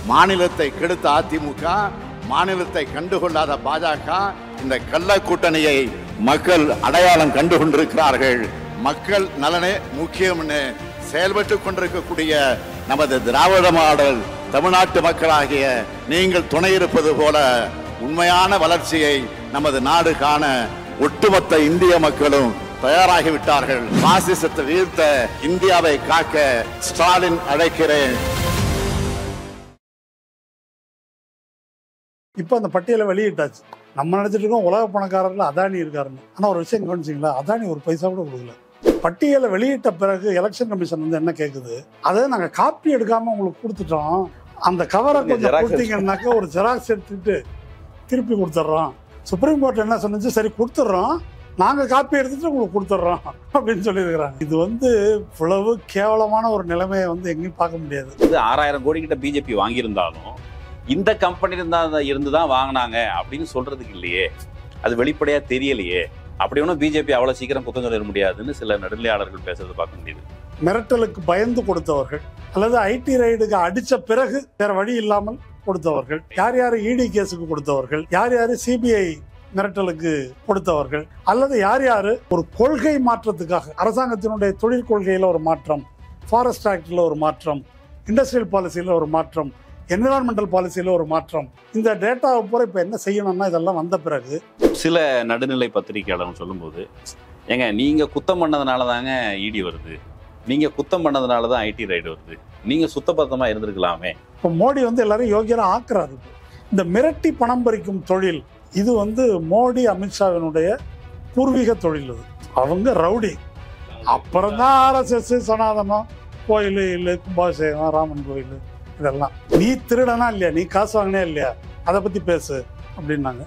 மாநிலத்தை கெடுத்த அதிமுக, மாநிலத்தை கண்டுகொள்ளாத பாஜக, இந்த கள்ள கூட்டணியை மக்கள் அடையாளம் கண்டு கொண்டிருக்கிறார்கள். மக்கள் நலனே முக்கியம்னு செயல்பட்டு கொண்டிருக்கக்கூடிய நமது திராவிட மாடல் தமிழ்நாட்டு மக்களாகிய நீங்கள் துணை இருப்பது போல உண்மையான வளர்ச்சியை நமது நாடு காண ஒட்டுமொத்த இந்திய மக்களும் தயாராகிவிட்டார்கள். பாசிசத்தை வீழ்த்த இந்தியாவை காக்க ஸ்டாலின் அழைக்கிறேன். இப்போ அந்த பட்டியலை வெளியிட்டாச்சு. நம்ம நினைச்சிட்டு இருக்கோம் உலக பணக்காரர்கள் அதானி இருக்காருன்னு. ஆனால் ஒரு விஷயம் கவனிச்சிங்களா, அதானி ஒரு பைசா கூட கொடுக்கல. பட்டியலை வெளியிட்ட பிறகு எலெக்ஷன் கமிஷன் வந்து என்ன கேட்குது, அதை நாங்கள் காப்பி எடுக்காமல் உங்களுக்கு கொடுத்துட்டோம், அந்த கவரை கொஞ்சம் கொடுத்தீங்கன்னாக்கா ஒரு ஜெராக்ஸ் எடுத்துட்டு திருப்பி கொடுத்துட்றோம். சுப்ரீம் கோர்ட் என்ன சொன்னிச்சு, சரி கொடுத்துட்றோம், நாங்கள் காப்பி எடுத்துட்டு உங்களுக்கு கொடுத்துட்றோம் அப்படின்னு சொல்லியிருக்கிறாங்க. இது வந்து இவ்வளவு கேவலமான ஒரு நிலைமையை வந்து எங்கேயும் பார்க்க முடியாது. 6000 கோடி கிட்ட பிஜேபி வாங்கியிருந்தாலும் இந்த கம்பெனி இருந்துதான் வாங்கினாங்க அப்படின்னு சொல்றதுக்கு இல்லையே, அது வெளிப்படையா தெரியலையே. அப்படி ஒன்றும் பிஜேபி அவ்வளவு சீக்கிரம் குற்றம் சொல்ல முடியாதுன்னு சில நடுநிலையாளர்கள் பேசுறது பார்க்க முடியுது. மிரட்டலுக்கு பயந்து கொடுத்தவர்கள் அல்லது ஐடி ரைடுக்கு அடிச்ச பிறகு வேற வழி இல்லாமல் கொடுத்தவர்கள், யார் யார் இடி கேஸுக்கு கொடுத்தவர்கள், யார் யார் சிபிஐ மிரட்டலுக்கு கொடுத்தவர்கள், அல்லது யார் யார் ஒரு கொள்கை மாற்றத்துக்காக அரசாங்கத்தினுடைய தொழில் கொள்கையில ஒரு மாற்றம், ஃபாரஸ்ட் ஆக்ட்ல ஒரு மாற்றம், இண்டஸ்ட்ரியல் பாலிசியில ஒரு மாற்றம், என்விரான்மெண்டல் பாலிசியில ஒரு மாற்றம், இந்த டேட்டாவை பூரா இப்போ என்ன செய்யணும்னா இதெல்லாம் வந்த பிறகு சில நடுநிலை பத்திரிகையாளர் சொல்லும்போது, ஏங்க நீங்க குத்தம் பண்ணதுனால தாங்க இடி வருது, நீங்க குத்தம் பண்ணதுனால தான் ஐடி ரைடு வருது, நீங்க சுத்தபத்தமா இருந்திருக்கலாமே. இப்போ மோடி வந்து எல்லாரும் யோகியரா ஆக்குறாரு. இந்த மிரட்டி பணம் பறிக்கும் தொழில் இது வந்து மோடி அமித்ஷாவினுடைய பூர்வீக தொழில். அது அவங்க ரவுடி. அப்புறம் தான் RSS, சனாதனம், கோயில் இல்லை, கும்பாபிஷேகம், ராமன் கோயில், இதெல்லாம். நீ திருடனா இல்லையா, நீ காசு வாங்கினே இல்லையா, அதை பற்றி பேசு அப்படின்னாங்க.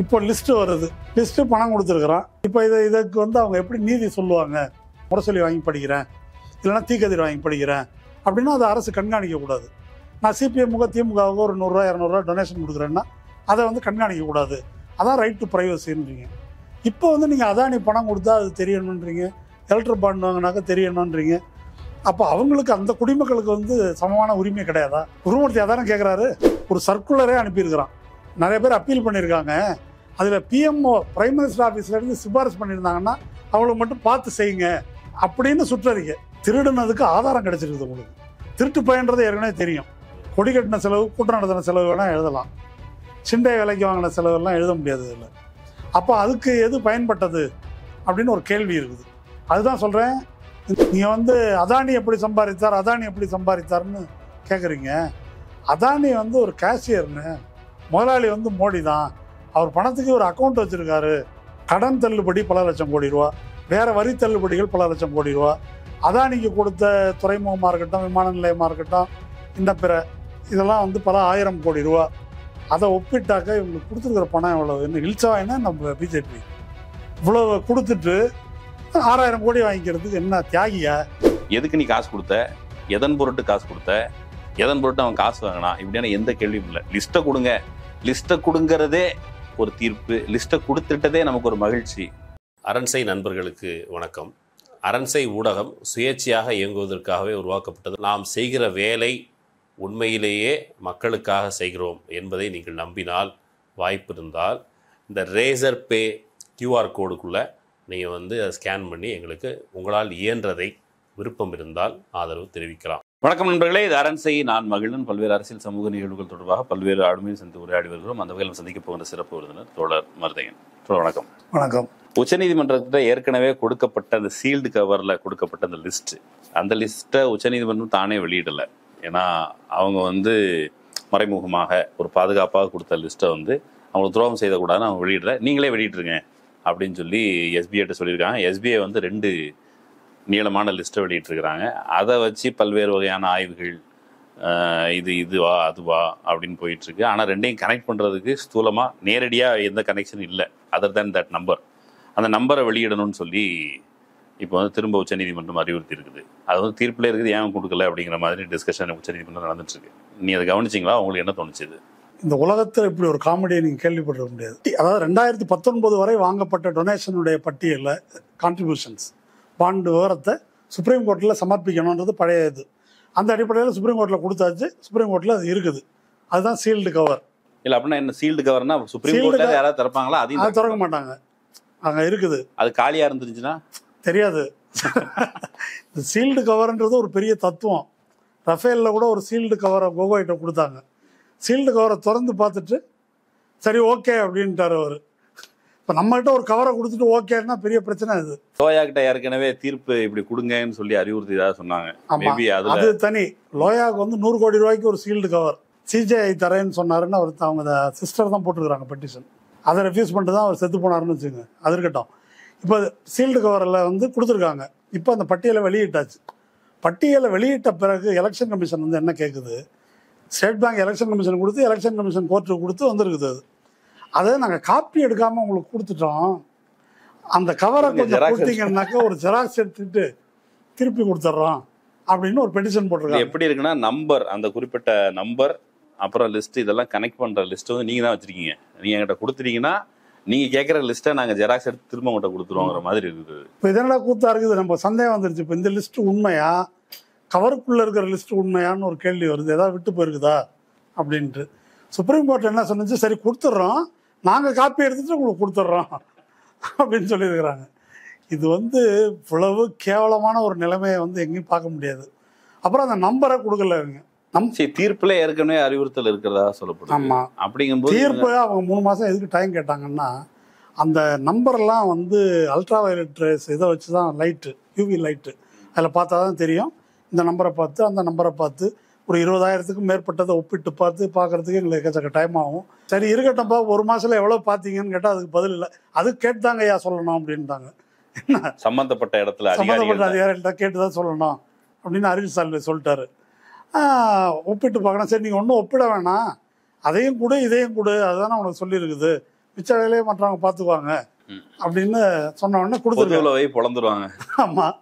இப்போ லிஸ்ட்டு வருது, லிஸ்ட்டு பணம் கொடுத்துருக்குறான். இப்போ இதுக்கு வந்து அவங்க எப்படி நீதி சொல்லுவாங்க, முரசொலி வாங்கி படிக்கிறேன் இல்லைன்னா தீக்கதிர் வாங்கி படிக்கிறேன் அப்படின்னா அதை அரசு கண்காணிக்கக்கூடாது. நான் சிபிஎம்முக திமுகவுக்கு ஒரு 100 ரூபா 200 ரூபா டொனேஷன் கொடுக்குறேன்னா அதை வந்து கண்காணிக்கக்கூடாது. அதான் ரைட் டு ப்ரைவசின்றீங்க. இப்போ வந்து நீங்கள் அதானி பணம் கொடுத்தா அது தெரியணுன்றீங்க, எலக்ட்ரிக் பாண்ட் வாங்கினாக்கா தெரியணுன்றீங்க. அப்போ அவங்களுக்கு அந்த குடிமக்களுக்கு வந்து சமமான உரிமை கிடையாதா? குருமூர்த்தி அதானே கேட்குறாரு. ஒரு சர்க்குலரே அனுப்பியிருக்கிறான், நிறைய பேர் அப்பீல் பண்ணியிருக்காங்க. அதில் பிஎம்ஓ பிரைம் மினிஸ்டர் ஆஃபீஸ்லேருந்து சிபாரிசு பண்ணியிருந்தாங்கன்னா அவங்களுக்கு மட்டும் பார்த்து செய்யுங்க அப்படின்னு சுற்றறிக்கை. திருடுனதுக்கு ஆதாரம் கிடைச்சிருக்குது உங்களுக்கு. திருட்டு பயன்றது ஏற்கனவே தெரியும். கொடி கட்டின செலவு, கூட்டம் நடத்தின செலவு வேணால் எழுதலாம், சிண்டை விலைக்கு வாங்கின செலவெல்லாம் எழுத முடியாது இதில். அப்போ அதுக்கு எது பயன்பட்டது அப்படின்னு ஒரு கேள்வி இருக்குது. அதுதான் சொல்கிறேன், நீங்கள் வந்து அதானி எப்படி சம்பாதித்தார், அதானி எப்படி சம்பாதித்தார்னு கேட்குறீங்க. அதானி வந்து ஒரு கேஷியர்னு, முதலாளி வந்து மோடி தான். அவர் பணத்துக்கு ஒரு அக்கௌண்ட் வச்சுருக்காரு. கடன் தள்ளுபடி பல லட்சம் கோடி ரூபா, வேறு வரி தள்ளுபடிகள் பல லட்சம் கோடி ரூபா, அதானிக்கு கொடுத்த துறைமுகமாக இருக்கட்டும், விமான நிலையமாக இருக்கட்டும், இந்த பிற இதெல்லாம் வந்து பல 1000 கோடி ரூபா. அதை ஒப்பிட்டாக்க இவங்களுக்கு கொடுத்துருக்குற பணம் எவ்வளவு? என்ன இழிச்சவாயினா நம்ம பிஜேபி இவ்வளோ கொடுத்துட்டு 6000 கோடி வாங்கிக்கிறதுக்கு என்ன தியாகியா? எதுக்கு நீ காசு கொடுத்த, எதன் பொருட்டு காசு கொடுத்த, எதன் பொருட்டு அவன் காசு வாங்கினான், இப்படியான எந்த கேள்வியும் இல்லை. லிஸ்ட்டை கொடுங்க, லிஸ்ட்டை கொடுங்கிறதே ஒரு தீர்ப்பு, லிஸ்ட்டை கொடுத்துட்டதே நமக்கு ஒரு மகிழ்ச்சி. அரண்சை நண்பர்களுக்கு வணக்கம். அரண்சை ஊடகம் சுயேட்சையாக இயங்குவதற்காகவே உருவாக்கப்பட்டது. நாம் செய்கிற வேலை உண்மையிலேயே மக்களுக்காக செய்கிறோம் என்பதை நீங்கள் நம்பினால், வாய்ப்பு இருந்தால் இந்த ரேசர் பே QR கோடுக்குள்ளே நீங்கள் வந்து அதை ஸ்கேன் பண்ணி எங்களுக்கு உங்களால் இயன்றதை விருப்பம் இருந்தால் ஆதரவு தெரிவிக்கலாம். வணக்கம் நண்பர்களே, இது அரண்சை. நான் மகிழன். பல்வேறு அரசியல் சமூக நிகழ்வுகள் தொடர்பாக பல்வேறு ஆளுமையை சந்தித்து உரையாடி வருகிறோம். அந்த வகையில் சந்திக்க போகிற சிறப்பு விருந்தினர் தோழர் மருதையன். வணக்கம். வணக்கம். உச்சநீதிமன்றத்தில் ஏற்கனவே கொடுக்கப்பட்ட அந்த சீல்டு கவரில் கொடுக்கப்பட்ட அந்த லிஸ்ட்டு, அந்த லிஸ்ட்டை உச்சநீதிமன்றம் தானே வெளியிடலை. ஏன்னா அவங்க வந்து மறைமுகமாக ஒரு பாதுகாப்பாக கொடுத்த லிஸ்ட்டை வந்து அவங்களுக்கு துரோகம் செய்யக்கூடாதுன்னு அவங்க வெளியிடல. நீங்களே வெளியிட்டுருங்க அப்படின்னு சொல்லி SBIட்ட சொல்லியிருக்காங்க. SBI வந்து 2 நீளமான லிஸ்ட்டை வெளியிட்டிருக்கிறாங்க. அதை வச்சு பல்வேறு வகையான ஆய்வுகள், இதுவா அதுவா அப்படின்னு போயிட்டுருக்கு. ஆனால் ரெண்டையும் கனெக்ட் பண்ணுறதுக்கு ஸ்தூலமாக நேரடியாக எந்த கனெக்ஷன் இல்லை, அதர் தேன் தட் நம்பர். அந்த நம்பரை வெளியிடணும்னு சொல்லி இப்போ வந்து திரும்ப உச்சநீதிமன்றம் அறிவுறுத்தி இருக்குது. அது வந்து தீர்ப்பில் இருக்குது, ஏன் கொடுக்கல அப்படிங்கிற மாதிரி டிஸ்கஷன் உச்சநீதிமன்றம் நடந்துட்டுருக்கு. நீ அதை கவனிச்சிங்களா? உங்களுக்கு என்ன தோணுச்சு? இந்த உலகத்தில் இப்படி ஒரு காமெடியை நீங்கள் கேள்விப்பட்டிருக்க முடியாது. அதாவது 2019 வரை வாங்கப்பட்ட டொனேஷனுடைய பட்டியலில் கான்ட்ரிபியூஷன்ஸ் பாண்டு விவரத்தை சுப்ரீம் கோர்ட்டில் சமர்ப்பிக்கணுன்றது பழைய இது. அந்த அடிப்படையில் சுப்ரீம் கோர்ட்டில் கொடுத்தாச்சு. சுப்ரீம் கோர்ட்டில் அது இருக்குது. அதுதான் சீல்டு கவர். இல்லை அப்படின்னா என்ன சீல்டு கவர்னா சுப்ரீம் கோர்ட்ல யாராவது திறப்பாங்களா? அது திறக்க மாட்டாங்க, அங்கே இருக்குது. அது காலியாக இருந்துச்சுன்னா தெரியாது. இந்த சீல்டு கவர்ன்றது ஒரு பெரிய தத்துவம். ரஃபேலில் கூட ஒரு சீல்டு கவரை கோகோய்கிட்ட கொடுத்தாங்க. சீல்டு கவரை திறந்து பார்த்துட்டு சரி ஓகே அப்படின்ட்டார் அவர். இப்போ நம்மகிட்ட ஒரு கவரை கொடுத்துட்டு ஓகேன்னா பெரிய பிரச்சனை. அது லோயா கிட்ட ஏற்கனவே தீர்ப்பு இப்படி கொடுங்கன்னு சொல்லி அறிவுறுத்தி ஏதாவது சொன்னாங்க. அது தனி. லோயாவுக்கு வந்து 100 கோடி ரூபாய்க்கு ஒரு சீல்டு கவர் சிஜிஐ தரேன்னு சொன்னாருன்னு அவர் அவங்க சிஸ்டர் தான் போட்டுருக்காங்க பெட்டிஷன். அதை ரெஃப்யூஸ் பண்ணிட்டு தான் அவர் செத்து போனாருன்னு வச்சுங்க. அது இருக்கட்டும். இப்போ சீல்டு கவரில் வந்து கொடுத்துருக்காங்க. இப்போ அந்த பட்டியலை வெளியிட்டாச்சு. பட்டியலை வெளியிட்ட பிறகு எலெக்ஷன் கமிஷன் வந்து என்ன கேட்குது, ஸ்டேட் பேங்க் எலெக்ஷன் கமிஷன் கொடுத்து எலெக்ஷன் கமிஷன் கோர்ட்டுக்கு கொடுத்து வந்திருக்குது. அதை நாங்கள் காப்பி எடுக்காமல் உங்களுக்கு கொடுத்துட்டோம், அந்த கவரை கொஞ்சம் கொடுத்தீங்கன்னாக்கா ஒரு ஜெராக்ஸ் எடுத்துக்கிட்டு திருப்பி கொடுத்துட்றோம் அப்படின்னு ஒரு பெட்டிஷன் போட்டிருக்காங்க. எப்படி இருக்குன்னா நம்பர், அந்த குறிப்பிட்ட நம்பர் அப்புறம் லிஸ்ட் இதெல்லாம் கனெக்ட் பண்ணுற லிஸ்ட் வந்து நீங்கள் தான் வச்சுருக்கீங்க. நீங்கள் என்கிட்ட கொடுத்துட்டீங்கன்னா நீங்கள் கேட்குற லிஸ்ட்டை நாங்கள் ஜெராக்ஸ் எடுத்து திரும்ப உங்கள்கிட்ட கொடுத்துருவோங்கிற மாதிரி இருக்குது. இப்போ இதனடா கூத்தா இருக்குது. நம்ம சந்தேகம் வந்துருச்சு. இப்போ இந்த லிஸ்ட்டு உண்மையா, கவருக்குள்ளே இருக்கிற லிஸ்ட்டு உண்மையான்னு ஒரு கேள்வி வருது. ஏதாவது விட்டு போயிருக்குதா அப்படின்ட்டு. சுப்ரீம் கோர்ட் என்ன சொன்னிச்சு, சரி கொடுத்துட்றோம், நாங்கள் காப்பி எடுத்துகிட்டு உங்களுக்கு கொடுத்துட்றோம் அப்படின்னு சொல்லியிருக்கிறாங்க. இது வந்து இவ்வளவு கேவலமான ஒரு நிலைமையை வந்து எங்கேயும் பார்க்க முடியாது. அப்புறம் அந்த நம்பரை கொடுக்கலங்க. தீர்ப்புல ஏற்கனவே அறிவுறுத்தல் இருக்கிறதா சொல்லப்படுது. ஆமா, அப்படிங்கும்போது தீர்ப்பு அவங்க 3 மாசம் எதுக்கு டைம் கேட்டாங்கன்னா, அந்த நம்பர்லாம் வந்து அல்ட்ரா வயலட் ரேஸ் இதை வச்சு தான் லைட்டு, யூவி லைட்டு, அதில் பார்த்தா தான் தெரியும். இந்த நம்பரை பார்த்து அந்த நம்பரை பார்த்து ஒரு 20,000க்கும் மேற்பட்டதை ஒப்பிட்டு பார்க்கறதுக்கு எங்களுக்கு எக்கச்சக்க டைம் ஆகும். சரி இருக்கட்டும்ப்பா, 1 மாசத்துல எவ்வளோ பார்த்தீங்கன்னு கேட்டால் அதுக்கு பதில் இல்லை. அது கேட்டுதாங்க ஐயா சொல்லணும் அப்படின்ட்டாங்க. என்ன சம்பந்தப்பட்ட இடத்துல சம்பந்தப்பட்ட அதிகாரிகிட்ட கேட்டு தான் சொல்லணும் அப்படின்னு அறிவியல் சால்வை சொல்லிட்டாரு. ஒப்பிட்டு பார்க்கணும். சரி நீங்கள் ஒன்றும் ஒப்பிட வேணாம், அதையும் கொடு இதையும் கொடு, அதுதானே உனக்கு சொல்லியிருக்குது, மிச்ச வேலையை மற்றவங்க பார்த்துக்குவாங்க அப்படின்னு சொன்ன உடனே பொழந்துருவாங்க. ஆமாம்,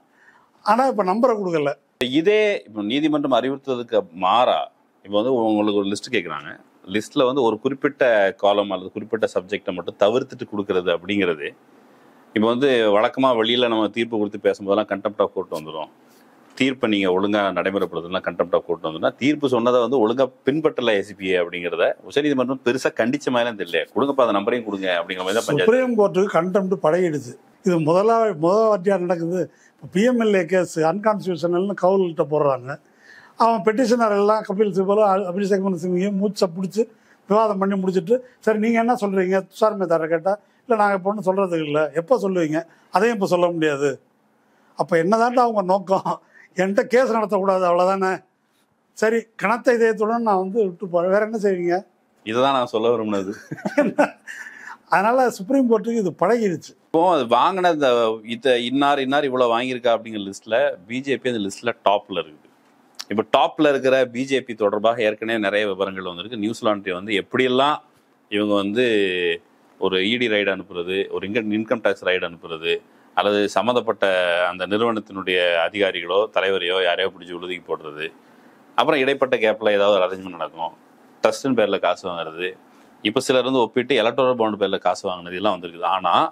ஆனால் இப்போ நம்பரை கொடுக்கல. இதே இப்போ நீதிமன்றம் அறிவுறுத்ததுக்கு மாறா இப்போ வந்து உங்களுக்கு ஒரு லிஸ்ட் கேட்குறாங்க. லிஸ்ட்டில் வந்து ஒரு குறிப்பிட்ட காலம் அல்லது குறிப்பிட்ட சப்ஜெக்டை மட்டும் தவிர்த்துட்டு கொடுக்கறது அப்படிங்கிறது இப்போ வந்து வழக்கமாக வெளியில் நம்ம தீர்ப்பு கொடுத்து பேசும்போதெல்லாம் கண்டெம்ட் ஆஃப் கோர்ட் வந்துடும். தீர்ப்பை நீங்கள் ஒழுங்காக நடைமுறைப்படுத்துலாம் கண்டெம்ட் ஆஃப் கோர்ட் வந்துன்னா, தீர்ப்பு சொன்னதை வந்து ஒழுங்காக பின்பற்றல எஸ்பிஏ அப்படிங்கிறத உச்சநீதிமன்றம் பெருசாக கண்டிச்ச மாதிரிலாம் தெரியல. கொடுங்கப்பா அந்த நம்பரையும் கொடுங்க அப்படிங்கிற மாதிரி தான் சுப்ரீம் கோர்ட்டுக்கு கண்டெம்ட் படையிடுச்சு. இது முதல் வாட்டியாக நடக்குது. இப்போ பிஎம்எல்ஏ கேஸ் அன்கான்ஸ்டியூஷனல்னு கவுல்கிட்ட போடுறாங்க. அவன் பெட்டிஷனர் எல்லாம் கபில் சிபலும் அபிஷேக் மனு சிங்கையும் மூச்சை பிடிச்சி விவாதம் பண்ணி முடிச்சுட்டு, சரி நீங்கள் என்ன சொல்கிறீங்க துஷார் மேத்தாரை கேட்டால், இல்லை நாங்கள் இப்போ ஒன்றும் சொல்கிறதுக்கு இல்லை, எப்போ சொல்லுவீங்க, அதையும் இப்போ சொல்ல முடியாது. அப்போ என்னதான்டா அவங்க நோக்கம், என்கிட்ட கேஸ் நடத்தக்கூடாது அவ்வளோதானே. சரி கனத்த இதயத்துடன் நான் வந்து விட்டு போகிறேன், வேற என்ன செய்வீங்க? இதுதான் நான் சொல்ல விரும்பினது. அதனால சுப்ரீம் கோர்ட்டுக்கு இது பழகிடுச்சு. இப்போ அது வாங்கின இன்னார் இவ்வளோ வாங்கியிருக்கா அப்படிங்கிற லிஸ்ட்டில் பிஜேபி அந்த லிஸ்ட்டில் டாப்பில் இருக்குது. இப்போ டாப்பில் இருக்கிற பிஜேபி தொடர்பாக ஏற்கனவே நிறைய விவரங்கள் வந்திருக்கு. நியூசிலாண்டை வந்து எப்படியெல்லாம் இவங்க வந்து ஒரு இடி ரைடு அனுப்புறது, ஒரு இன்கம் டேக்ஸ் ரைடு அனுப்புறது, அல்லது சம்மந்தப்பட்ட அந்த நிறுவனத்தினுடைய அதிகாரிகளோ தலைவரையோ யாரையோ பிடிச்சி உறுதிக்கு போடுறது, அப்புறம் இடைப்பட்ட கேப்பில் ஏதாவது ஒரு அரேஞ்ச்மெண்ட் நடக்கும், ட்ரஸ்டின் பேரில் காசு வாங்குறது, இப்போ சிலர் வந்து ஒப்பிட்டு எலக்டோரல் பாண்ட் பேரில் காசு வாங்கினது எல்லாம் வந்திருக்குது. ஆனால்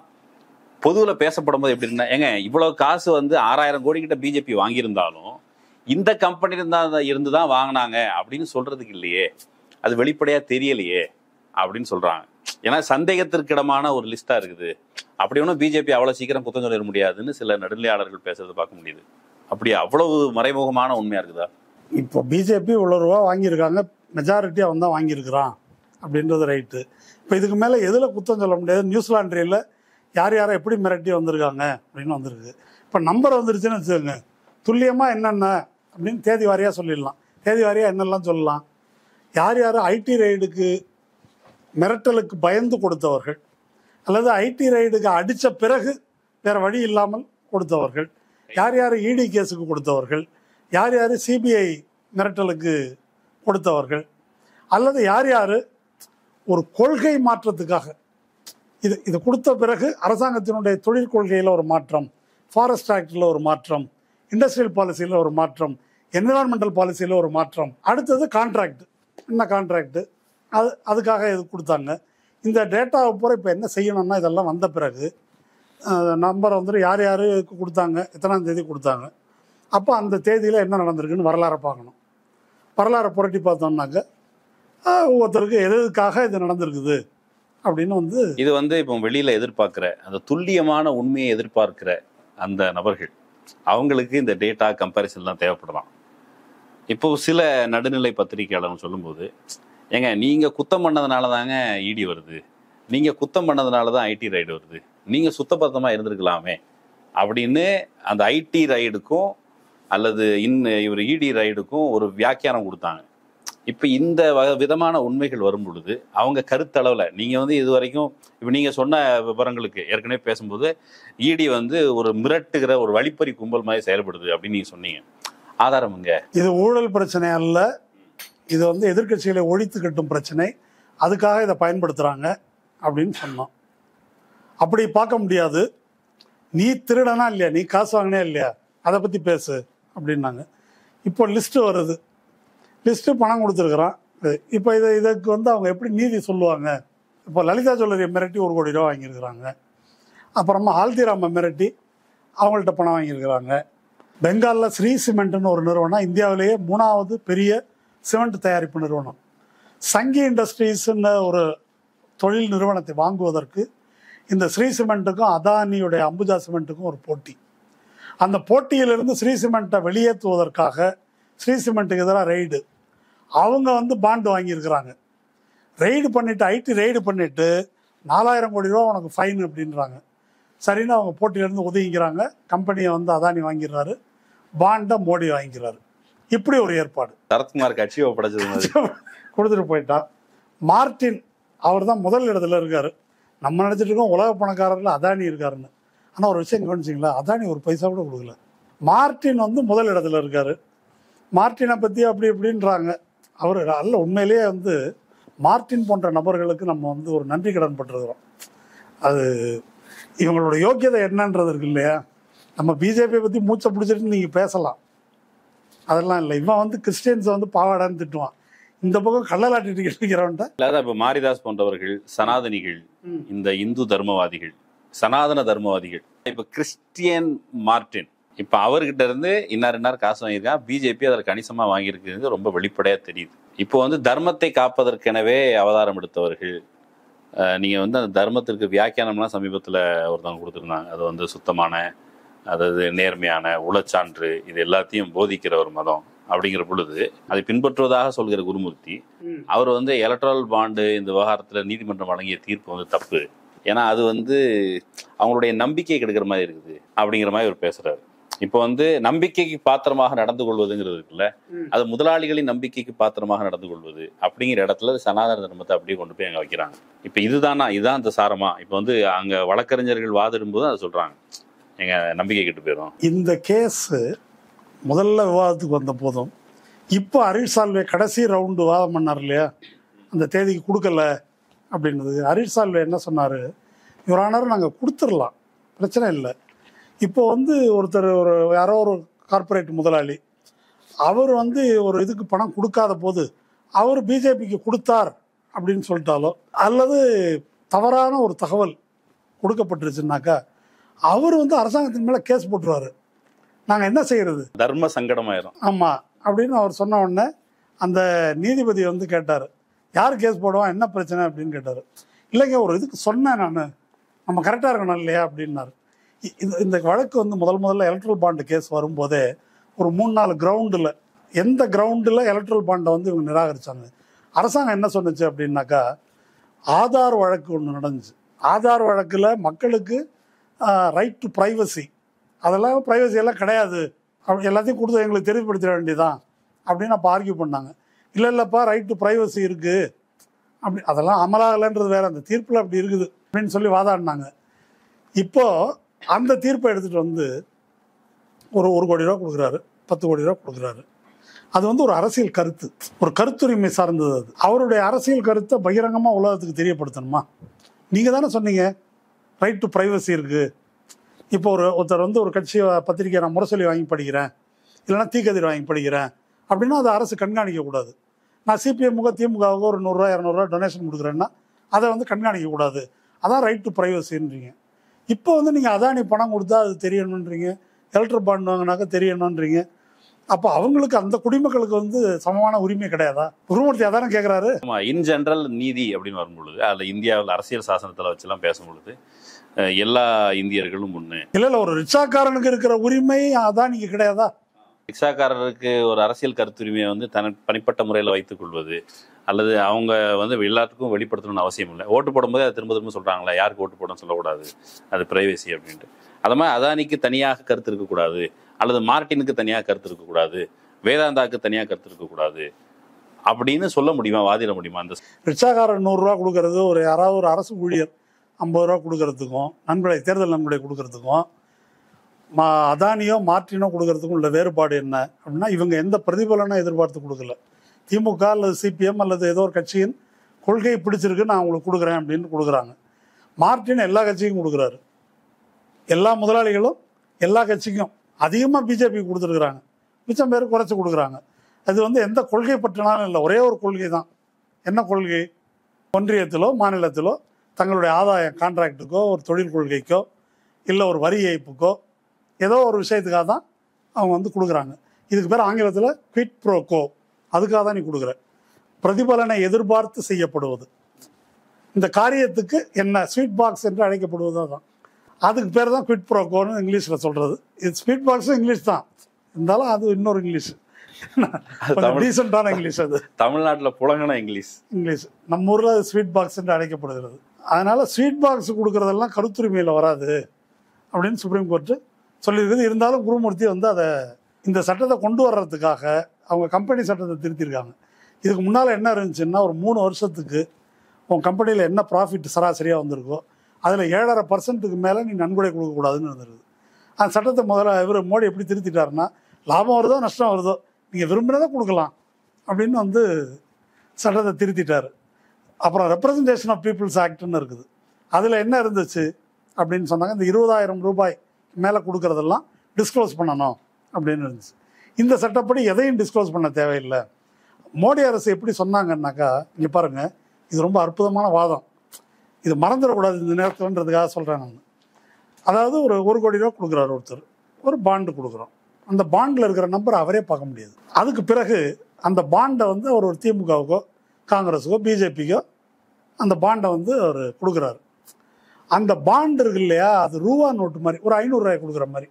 பொதுவில் பேசப்படும் போது எப்படி இருக்குன்னா, ஏங்க இவ்வளோ காசு வந்து 6,000 கோடி கிட்ட பிஜேபி வாங்கியிருந்தாலும் இந்த கம்பெனி இருந்து தான் வாங்கினாங்க அப்படின்னு சொல்றதுக்கு இல்லையே, அது வெளிப்படையாக தெரியலையே அப்படின்னு சொல்கிறாங்க. ஏன்னா சந்தேகத்திற்கிடமான ஒரு லிஸ்ட்டாக இருக்குது. அப்படி ஒன்றும் பிஜேபி அவ்வளோ சீக்கிரம் குற்றம் சொல்லிட முடியாதுன்னு சில நடுநிலையாளர்கள் பேசுறது பார்க்க முடியுது. அப்படி அவ்வளவு மறைமுகமான உண்மையாக இருக்குதா? இப்போ பிஜேபி இவ்வளோ ரூபா வாங்கியிருக்காங்க, மெஜாரிட்டியாக அவன் தான் வாங்கியிருக்கிறான் அப்படின்றது ரைட்டு. இப்போ இதுக்கு மேலே எதில் குற்றம் சொல்ல முடியாது. நியூசிலாண்டில் யார் யாரை எப்படி மிரட்டி வந்திருக்காங்க அப்படின்னு வந்திருக்கு. இப்போ நம்பர் வந்துருச்சுன்னு வச்சுக்கோங்க, துல்லியமாக என்னென்ன அப்படின்னு தேதி வாரியாக சொல்லிடலாம். தேதி வாரியாக என்னெல்லாம் சொல்லலாம். யார் யார் ஐடி ரைடுக்கு மிரட்டலுக்கு பயந்து கொடுத்தவர்கள், அல்லது ஐடி ரைடுக்கு அடித்த பிறகு வேறு வழி இல்லாமல் கொடுத்தவர்கள், யார் யார் இடி கேஸுக்கு கொடுத்தவர்கள், யார் யார் சிபிஐ மிரட்டலுக்கு கொடுத்தவர்கள், அல்லது யார் யார் ஒரு கொள்கை மாற்றத்துக்காக இது கொடுத்த பிறகு அரசாங்கத்தினுடைய தொழிற்கொள்கையில் ஒரு மாற்றம், ஃபாரஸ்ட் ஆக்டில் ஒரு மாற்றம், இண்டஸ்ட்ரியல் பாலிசியில் ஒரு மாற்றம், என்விரான்மெண்டல் பாலிசியில் ஒரு மாற்றம், அடுத்தது கான்ட்ராக்ட், என்ன கான்ட்ராக்டு அதுக்காக இது கொடுத்தாங்க. இந்த டேட்டாவை பூரா இப்போ என்ன செய்யணும்னா, இதெல்லாம் வந்த பிறகு நம்பர் வந்துட்டு யார் யாருக்கு கொடுத்தாங்க, எத்தனாம் தேதி கொடுத்தாங்க, அப்போ அந்த தேதியில் என்ன நடந்திருக்குன்னு வரலாறை பார்க்கணும். வரலாறை புரட்டி பார்த்தோம்னாக்க ஒவ்வொருத்தருக்கு எதுக்காக இது நடந்திருக்குது அப்படின்னு வந்து இது வந்து இப்போ வெளியில் எதிர்பார்க்குற அந்த துல்லியமான உண்மையை எதிர்பார்க்கிற அந்த நபர்கள் அவங்களுக்கு இந்த டேட்டா கம்பேரிசன்லாம் தேவைப்படலாம். இப்போ சில நடுநிலை பத்திரிகையாளர்கள் சொல்லும்போது, ஏங்க நீங்கள் குத்தம் பண்ணதுனால தாங்க இடி வருது, நீங்கள் குத்தம் பண்ணதுனால தான் ஐடி ரைடு வருது, நீங்கள் சுத்தபத்தமாக இருந்திருக்கலாமே அப்படின்னு அந்த ஐடி ரைடுக்கும் அல்லது இவர் இடி ரைடுக்கும் ஒரு வியாக்கியானம் கொடுத்தாங்க. இப்போ இந்த விதமான உண்மைகள் வரும் பொழுது அவங்க கருத்தளவில் நீங்கள் வந்து இது வரைக்கும் இப்போ நீங்கள் சொன்ன விவரங்களுக்கு ஏற்கனவே பேசும்போது இடி வந்து ஒரு மிரட்டுகிற ஒரு வழிப்பறி கும்பல் மாதிரி செயல்படுது அப்படின்னு நீங்கள் சொன்னீங்க. ஆதாரமுங்க? இது ஊழல் பிரச்சனை அல்ல, இது வந்து எதிர்க்கட்சிகளை ஒழித்து கட்டும் பிரச்சனை, அதுக்காக இதை பயன்படுத்துகிறாங்க அப்படின்னு சொன்னோம். அப்படி பார்க்க முடியாது. நீ திருடனா இல்லையா, நீ காசு வாங்கினே இல்லையா, அதை பற்றி பேசு அப்படின்னாங்க. இப்போ லிஸ்ட்டு வருது, லிஸ்ட்டு பணம் கொடுத்துருக்குறான். இப்போ இதுக்கு வந்து அவங்க எப்படி நீதி சொல்லுவாங்க? இப்போ லலிதா ஜுவல்லரியை மிரட்டி 1 கோடி ரூபா வாங்கியிருக்கிறாங்க. அப்புறமா ஹால்திராமை மிரட்டி அவங்கள்ட்ட பணம் வாங்கியிருக்கிறாங்க. பெங்காலில் ஸ்ரீ சிமெண்ட்னு ஒரு நிறுவனம், இந்தியாவிலேயே 3வது பெரிய சிமெண்ட் தயாரிப்பு நிறுவனம். சங்கி இண்டஸ்ட்ரீஸ்ன்னு ஒரு தொழில் நிறுவனத்தை வாங்குவதற்கு இந்த ஸ்ரீ சிமெண்ட்டுக்கும் அதானியுடைய அம்புஜா சிமெண்ட்டுக்கும் ஒரு போட்டி. அந்த போட்டியிலிருந்து ஸ்ரீ சிமெண்ட்டை வெளியேற்றுவதற்காக ஸ்ரீ சிமெண்ட்டுக்கு எதிராக ரெய்டு, அவங்க வந்து பாண்டு வாங்கியிருக்கிறாங்க. ரெய்டு பண்ணிவிட்டு, ஐடி ரெய்டு பண்ணிவிட்டு 4000 கோடி ரூபா உனக்கு ஃபைன் அப்படின்றாங்க. சரின்னு அவங்க போட்டியிலேருந்து ஒதுங்கிக்கிறாங்க. கம்பெனியை வந்து அதானி வாங்கிடுறாரு, பாண்டை மோடி வாங்கிக்கிறாரு. இப்படி ஒரு ஏற்பாடு சரத்குமார் கட்சி ஒப்படைச்சது கொடுத்துட்டு போயிட்டான். மார்டின் அவர் தான் முதல் இடத்துல இருக்காரு. நம்ம நினச்சிட்டு இருக்கோம் உலக பணக்காரர்கள் அதானி இருக்காருன்னு. ஆனால் ஒரு விஷயம் கவனிச்சிங்களா, அதானி ஒரு பைசா கூட கொடுக்கல. மார்டின் வந்து முதல் இடத்துல இருக்காரு. மார்டினை பற்றி அப்படி இப்படின்றாங்க. அவர் அல்ல, உண்மையிலேயே வந்து மார்டின் போன்ற நபர்களுக்கு நம்ம வந்து ஒரு நன்றி கடன் பட்டிருக்கிறோம். அது இவங்களோட யோக்கியதை என்னன்றது இருக்கு இல்லையா. நம்ம பிஜேபியை பற்றி மூச்சை பிடிச்சிட்டு நீங்கள் பேசலாம், அதெல்லாம் இல்லை. இவன் வந்து கிறிஸ்டியன்ஸை வந்து பாவாடான்னு திட்டுவான், இந்த பக்கம் கள்ளலாட்டிட்டு இருக்கிறவன்ட்ட. இல்லாத இப்போ மாரிதாஸ் போன்றவர்கள் சனாதனிகள், இந்த இந்து தர்மவாதிகள், சனாதன தர்மவாதிகள், இப்போ கிறிஸ்டியன் மார்டின் இப்போ அவர்கிட்ட இருந்து இன்னார் காசு வாங்கியிருக்கான், பிஜேபி அதில் கணிசமாக வாங்கியிருக்கிறது ரொம்ப வெளிப்படையாக தெரியுது. இப்போ வந்து தர்மத்தை காப்பதற்கெனவே அவதாரம் எடுத்தவர்கள். நீங்கள் வந்து அந்த தர்மத்திற்கு வியாக்கியானம்லாம் சமீபத்தில் ஒருத்தவங்க கொடுத்துருந்தாங்க. அது வந்து சுத்தமான, அதாவது நேர்மையான, உளச்சான்று, இது எல்லாத்தையும் போதிக்கிற ஒரு மதம் அப்படிங்கிற பொழுது அதை பின்பற்றுவதாக சொல்கிற குருமூர்த்தி அவர் வந்து எலக்ட்ரல் பாண்டு இந்த விவகாரத்தில் நீதிமன்றம் வழங்கிய தீர்ப்பு வந்து தப்பு, ஏன்னா அது வந்து அவங்களுடைய நம்பிக்கையை கெடுக்கிற மாதிரி இருக்குது அப்படிங்கிற மாதிரி அவர் பேசுறாரு. இப்போ வந்து நம்பிக்கைக்கு பாத்திரமாக நடந்து கொள்வதுங்கிறது இருக்குல்ல, அது முதலாளிகளின் நம்பிக்கைக்கு பாத்திரமாக நடந்து கொள்வது அப்படிங்கிற இடத்துல சனாதன தர்மத்தை அப்படியே கொண்டு போய் அங்கே வைக்கிறாங்க. இப்போ இதுதான் அந்த சாரமா? இப்போ வந்து அங்கே வழக்கறிஞர்கள் வாதிடும் போது அதை சொல்றாங்க, எங்க நம்பிக்கை கெட்டு போயிடும். இந்த கேஸ் முதல்ல விவாதத்துக்கு வந்த போதும், இப்போ ஹரீஷ் சால்வே கடைசி ரவுண்டு வாதம் பண்ணார் இல்லையா, அந்த தேதிக்கு கொடுக்கல அப்படின்றது. ஹரீஷ் சால்வே என்ன சொன்னார், யுவர் ஆனர் நாங்கள் கொடுத்துடலாம், பிரச்சனை இல்லை. இப்போ வந்து ஒருத்தர் யாரோ ஒரு கார்பரேட் முதலாளி அவர் வந்து ஒரு இதுக்கு பணம் கொடுக்காத போது அவர் பிஜேபிக்கு கொடுத்தார் அப்படின்னு சொல்லிட்டாலோ அல்லது தவறான ஒரு தகவல் கொடுக்கப்பட்டுருச்சுன்னாக்கா அவர் வந்து அரசாங்கத்தின் மேலே கேஸ் போட்டுருவார். நாங்கள் என்ன செய்யறது, தர்ம சங்கடமாயிரும். ஆமாம் அப்படின்னு அவர் சொன்ன உடனே அந்த நீதிபதி வந்து கேட்டார், யார் கேஸ் போடுவான், என்ன பிரச்சனை அப்படின்னு கேட்டார். இல்லைங்க ஒரு இதுக்கு சொன்னேன் நான், நம்ம கரெக்டாக இருக்கணும் இல்லையா அப்படின்னாரு. இந்த வழக்கு வந்து முதல்ல எலக்ட்ரல் பாண்டு கேஸ் வரும்போதே ஒரு 3-4 கிரவுண்டில், எந்த கிரவுண்டில் எலக்ட்ரல் பாண்டை வந்து இவங்க நிராகரித்தாங்க. அரசாங்கம் என்ன சொன்னுச்சு அப்படின்னாக்கா, ஆதார் வழக்கு ஒன்று நடந்துச்சு. ஆதார் வழக்கில் மக்களுக்கு ரைட் டு ப்ரைவசி, அதெல்லாம் ப்ரைவசி எல்லாம் கிடையாது, அப்படி எல்லாத்தையும் கொடுத்து எங்களுக்கு தெரியப்படுத்த வேண்டியதான் அப்படின்னு அப்போ ஆர்கியூ பண்ணாங்க. இல்லைப்பா ரைட் டு ப்ரைவசி இருக்குது அப்படி, அதெல்லாம் அமலாகலைன்றது வேறு, அந்த தீர்ப்பில் அப்படி இருக்குது அப்படின்னு சொல்லி வாதாடினாங்க. இப்போது அந்த தீர்ப்பை எடுத்துகிட்டு வந்து ஒரு 1 கோடி ரூபா கொடுக்குறாரு, 10 கோடி ரூபா கொடுக்குறாரு. அது வந்து ஒரு அரசியல் கருத்து, ஒரு கருத்துரிமை சார்ந்தது. அது அவருடைய அரசியல் கருத்தை பகிரங்கமாக உலகத்துக்கு தெரியப்படுத்தணுமா? நீங்கள் தானே சொன்னீங்க ரைட் டு ப்ரைவசி இருக்குது. இப்போ ஒருத்தர் வந்து ஒரு கட்சி பத்திரிக்கை நான் முரசொலி வாங்கி படிக்கிறேன், இல்லைனா தீக்கதிர் வாங்கி படிக்கிறேன் அப்படின்னா அதை அரசு கண்காணிக்கக்கூடாது. நான் சிபிஎம்முக திமுகவுக்கு ஒரு 100 ரூபா 200 ரூபா டொனேஷன் கொடுக்குறேன்னா அதை வந்து கண்காணிக்கக்கூடாது. அதான் ரைட் டு ப்ரைவசின்றீங்க. இப்போ வந்து நீங்கள் அதானி பணம் கொடுத்தா அது தெரியணுன்றீங்க, எலக்ட்ரல் பாண்ட் வாங்கினாக்க தெரியணுன்றீங்க. அப்போ அவங்களுக்கு அந்த குடிமக்களுக்கு வந்து சமமான உரிமை கிடையாதா? குருமூர்த்தி அதானே கேட்குறாரு. இன் ஜென்ரல் நீதி அப்படின்னு வரும்பொழுது அதில் இந்தியாவில் அரசியல் சாசனத்தில் வச்சுலாம் பேசும்பொழுது எல்லா இந்தியர்களும் ஒன்று. இல்லை ஒரு ரிக்ஷாக்காரனுக்கு இருக்கிற உரிமை அதான் நீங்க கிடையாதா? ரிக்ஷாக்காரருக்கு ஒரு அரசியல் கருத்துரிமையை வந்து தனிப்பட்ட முறையில் வைத்துக் கொள்வது அல்லது அவங்க வந்து எல்லாத்துக்கும் வெளிப்படுத்தணும்னு அவசியம் இல்லை. ஓட்டு போடும்போது அதை திரும்ப திரும்ப சொல்கிறாங்களா, யாருக்கு ஓட்டு போடணும்னு சொல்லக்கூடாது, அது பிரைவேசி அப்படின்ட்டு. அது மாதிரி அதானிக்கு தனியாக கருத்து இருக்கக்கூடாது, அல்லது மார்ட்டினுக்கு தனியாக கருத்து இருக்கக்கூடாது, வேதாந்தாவுக்கு தனியாக கருத்து இருக்கக்கூடாது அப்படின்னு சொல்ல முடியுமா, வாதிட முடியுமா? அந்த ரிக்ஷாக்காரன் 100 ரூபா கொடுக்கறது, யாராவது ஒரு அரசு ஊழியர் 50 ரூபா கொடுக்கறதுக்கும், நன்கொடை தேர்தல் நன்கொடை கொடுக்கறதுக்கும், அதானியோ மார்ட்டினோ கொடுக்கறதுக்கும் உள்ள வேறுபாடு என்ன அப்படின்னா, இவங்க எந்த பிரதிபலனும் எதிர்பார்த்து கொடுக்கல. திமுக அல்லது சிபிஎம் அல்லது ஏதோ ஒரு கட்சியின் கொள்கையை பிடிச்சிருக்கு, நான் உங்களுக்கு கொடுக்குறேன் அப்படின்னு கொடுக்குறாங்க. மார்ட்டின் எல்லா கட்சிக்கும் கொடுக்குறாரு. எல்லா முதலாளிகளும் எல்லா கட்சிக்கும் அதிகமாக பிஜேபி கொடுத்துருக்குறாங்க, மிச்சம் பேர் குறைச்சி கொடுக்குறாங்க. அது வந்து எந்த கொள்கை பற்றினாலும் இல்லை, ஒரே ஒரு கொள்கை தான். என்ன கொள்கை? ஒன்றியத்திலோ மாநிலத்திலோ தங்களுடைய ஆதாயம் கான்ட்ராக்டுக்கோ ஒரு தொழில் கொள்கைக்கோ இல்லை ஒரு வரி ஏய்ப்புக்கோ ஏதோ ஒரு விஷயத்துக்காக தான் அவங்க வந்து கொடுக்குறாங்க. இதுக்கு பேர் ஆங்கிலத்தில் குவிட் ப்ரோ கோ. அதுக்காக தான் நீ கொடுக்குற. பிரதிபலனை எதிர்பார்த்து செய்யப்படுவது. இந்த காரியத்துக்கு என்ன ஸ்வீட் பாக்ஸ் என்று அழைக்கப்படுவதாக தான். அதுக்கு பேர் தான் குவிட் ப்ரோ கோன்னு இங்கிலீஷில் சொல்கிறது. இது ஸ்வீட் பாக்ஸும் இங்கிலீஷ் தான், இருந்தாலும் அது இன்னொரு இங்கிலீஷ், டீசெண்டான இங்கிலீஷ். அது தமிழ்நாட்டில் புழங்கின இங்கிலீஷ். நம்ம ஊரில் அது ஸ்வீட் பாக்ஸ் என்று அழைக்கப்படுகிறது. அதனால ஸ்வீட் பாக்ஸ் கொடுக்கறதெல்லாம் கருத்துரிமையில் வராது அப்படின்னு சுப்ரீம் கோர்ட்டு சொல்லியிருக்குது. இருந்தாலும் குருமூர்த்தி வந்து அதை இந்த சட்டத்தை கொண்டு வர்றதுக்காக அவங்க கம்பெனி சட்டத்தை திருத்திருக்காங்க. இதுக்கு முன்னால் என்ன இருந்துச்சுன்னா, ஒரு 3 வருஷத்துக்கு உன் கம்பெனியில் என்ன ப்ராஃபிட் சராசரியாக வந்திருக்கோ அதில் 7.5% மேலே நீ நன்கொடை கொடுக்கக்கூடாதுன்னு இருந்திருக்குது. அந்த சட்டத்தை முதல்ல இவர் மோடி எப்படி திருத்திட்டாருன்னா, லாபம் வருதோ நஷ்டம் வருதோ நீங்கள் விரும்பினதை கொடுக்கலாம் அப்படின்னு வந்து சட்டத்தை திருத்திட்டார். அப்புறம் ரெப்ரசன்டேஷன் ஆஃப் பீப்புள்ஸ் ஆக்ட்னு இருக்குது. அதில் என்ன இருந்துச்சு அப்படின்னு சொன்னாங்க, இந்த 20,000 ரூபாய் மேலே கொடுக்குறதெல்லாம் டிஸ்க்ளோஸ் பண்ணணும் அப்படின்னு இருந்துச்சு. இந்த சட்டப்படி எதையும் டிஸ்க்ளோஸ் பண்ண தேவையில்லை. மோடி அரசு எப்படி சொன்னாங்கன்னாக்கா, இங்கே பாருங்கள், இது ரொம்ப அற்புதமான வாதம், இது மறந்துடக்கூடாது இந்த நேரத்தில்ன்றதுக்காக சொல்கிறேன் நான். அதாவது ஒரு 1 கோடி ரூபா கொடுக்குறாரு ஒருத்தர், ஒரு பாண்டு கொடுக்குறோம். அந்த பாண்டில் இருக்கிற நம்பரை அவரே பார்க்க முடியாது. அதுக்கு பிறகு அந்த பாண்டை வந்து அவர் ஒரு திமுகவுக்கோ காங்கிரஸுக்கோ பிஜேபிக்கோ அந்த பாண்டை வந்து அவர் கொடுக்குறாரு. அந்த பாண்டு இருக்கு இல்லையா, அது ரூபா நோட்டு மாதிரி, ஒரு 500 ரூபாய் கொடுக்குற மாதிரி.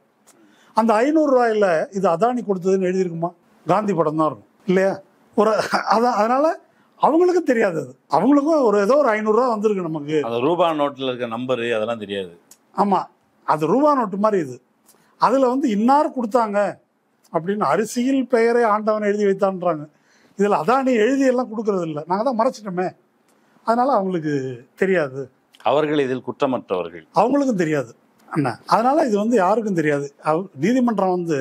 அந்த 500 ரூபாயில் இது அதானி கொடுத்ததுன்னு எழுதியிருக்குமா? காந்தி படம் தான் இருக்கும் இல்லையா? அதனால அவங்களுக்கும் தெரியாது. அது அவங்களுக்கும் ஏதோ ஒரு 500 ரூபா வந்திருக்கு நமக்கு. அந்த ரூபா நோட்டில் இருக்க நம்பரு அதெல்லாம் தெரியாது. ஆமாம், அது ரூபா நோட்டு மாதிரி இது. அதில் வந்து இன்னார் கொடுத்தாங்க அப்படின்னு அரிசியில் பெயரை ஆண்டவன் எழுதி வைத்தான்றாங்க. இதில் அதானி எழுதியெல்லாம் கொடுக்கறது இல்லை, நாங்கள் தான் மறைச்சிட்டோமே, அதனால அவங்களுக்கு தெரியாது. அவர்கள் இதில் குற்றமற்றவர்கள், அவங்களுக்கும் தெரியாது அண்ணா. அதனால இது வந்து யாருக்கும் தெரியாது. நீதிமன்றம் வந்து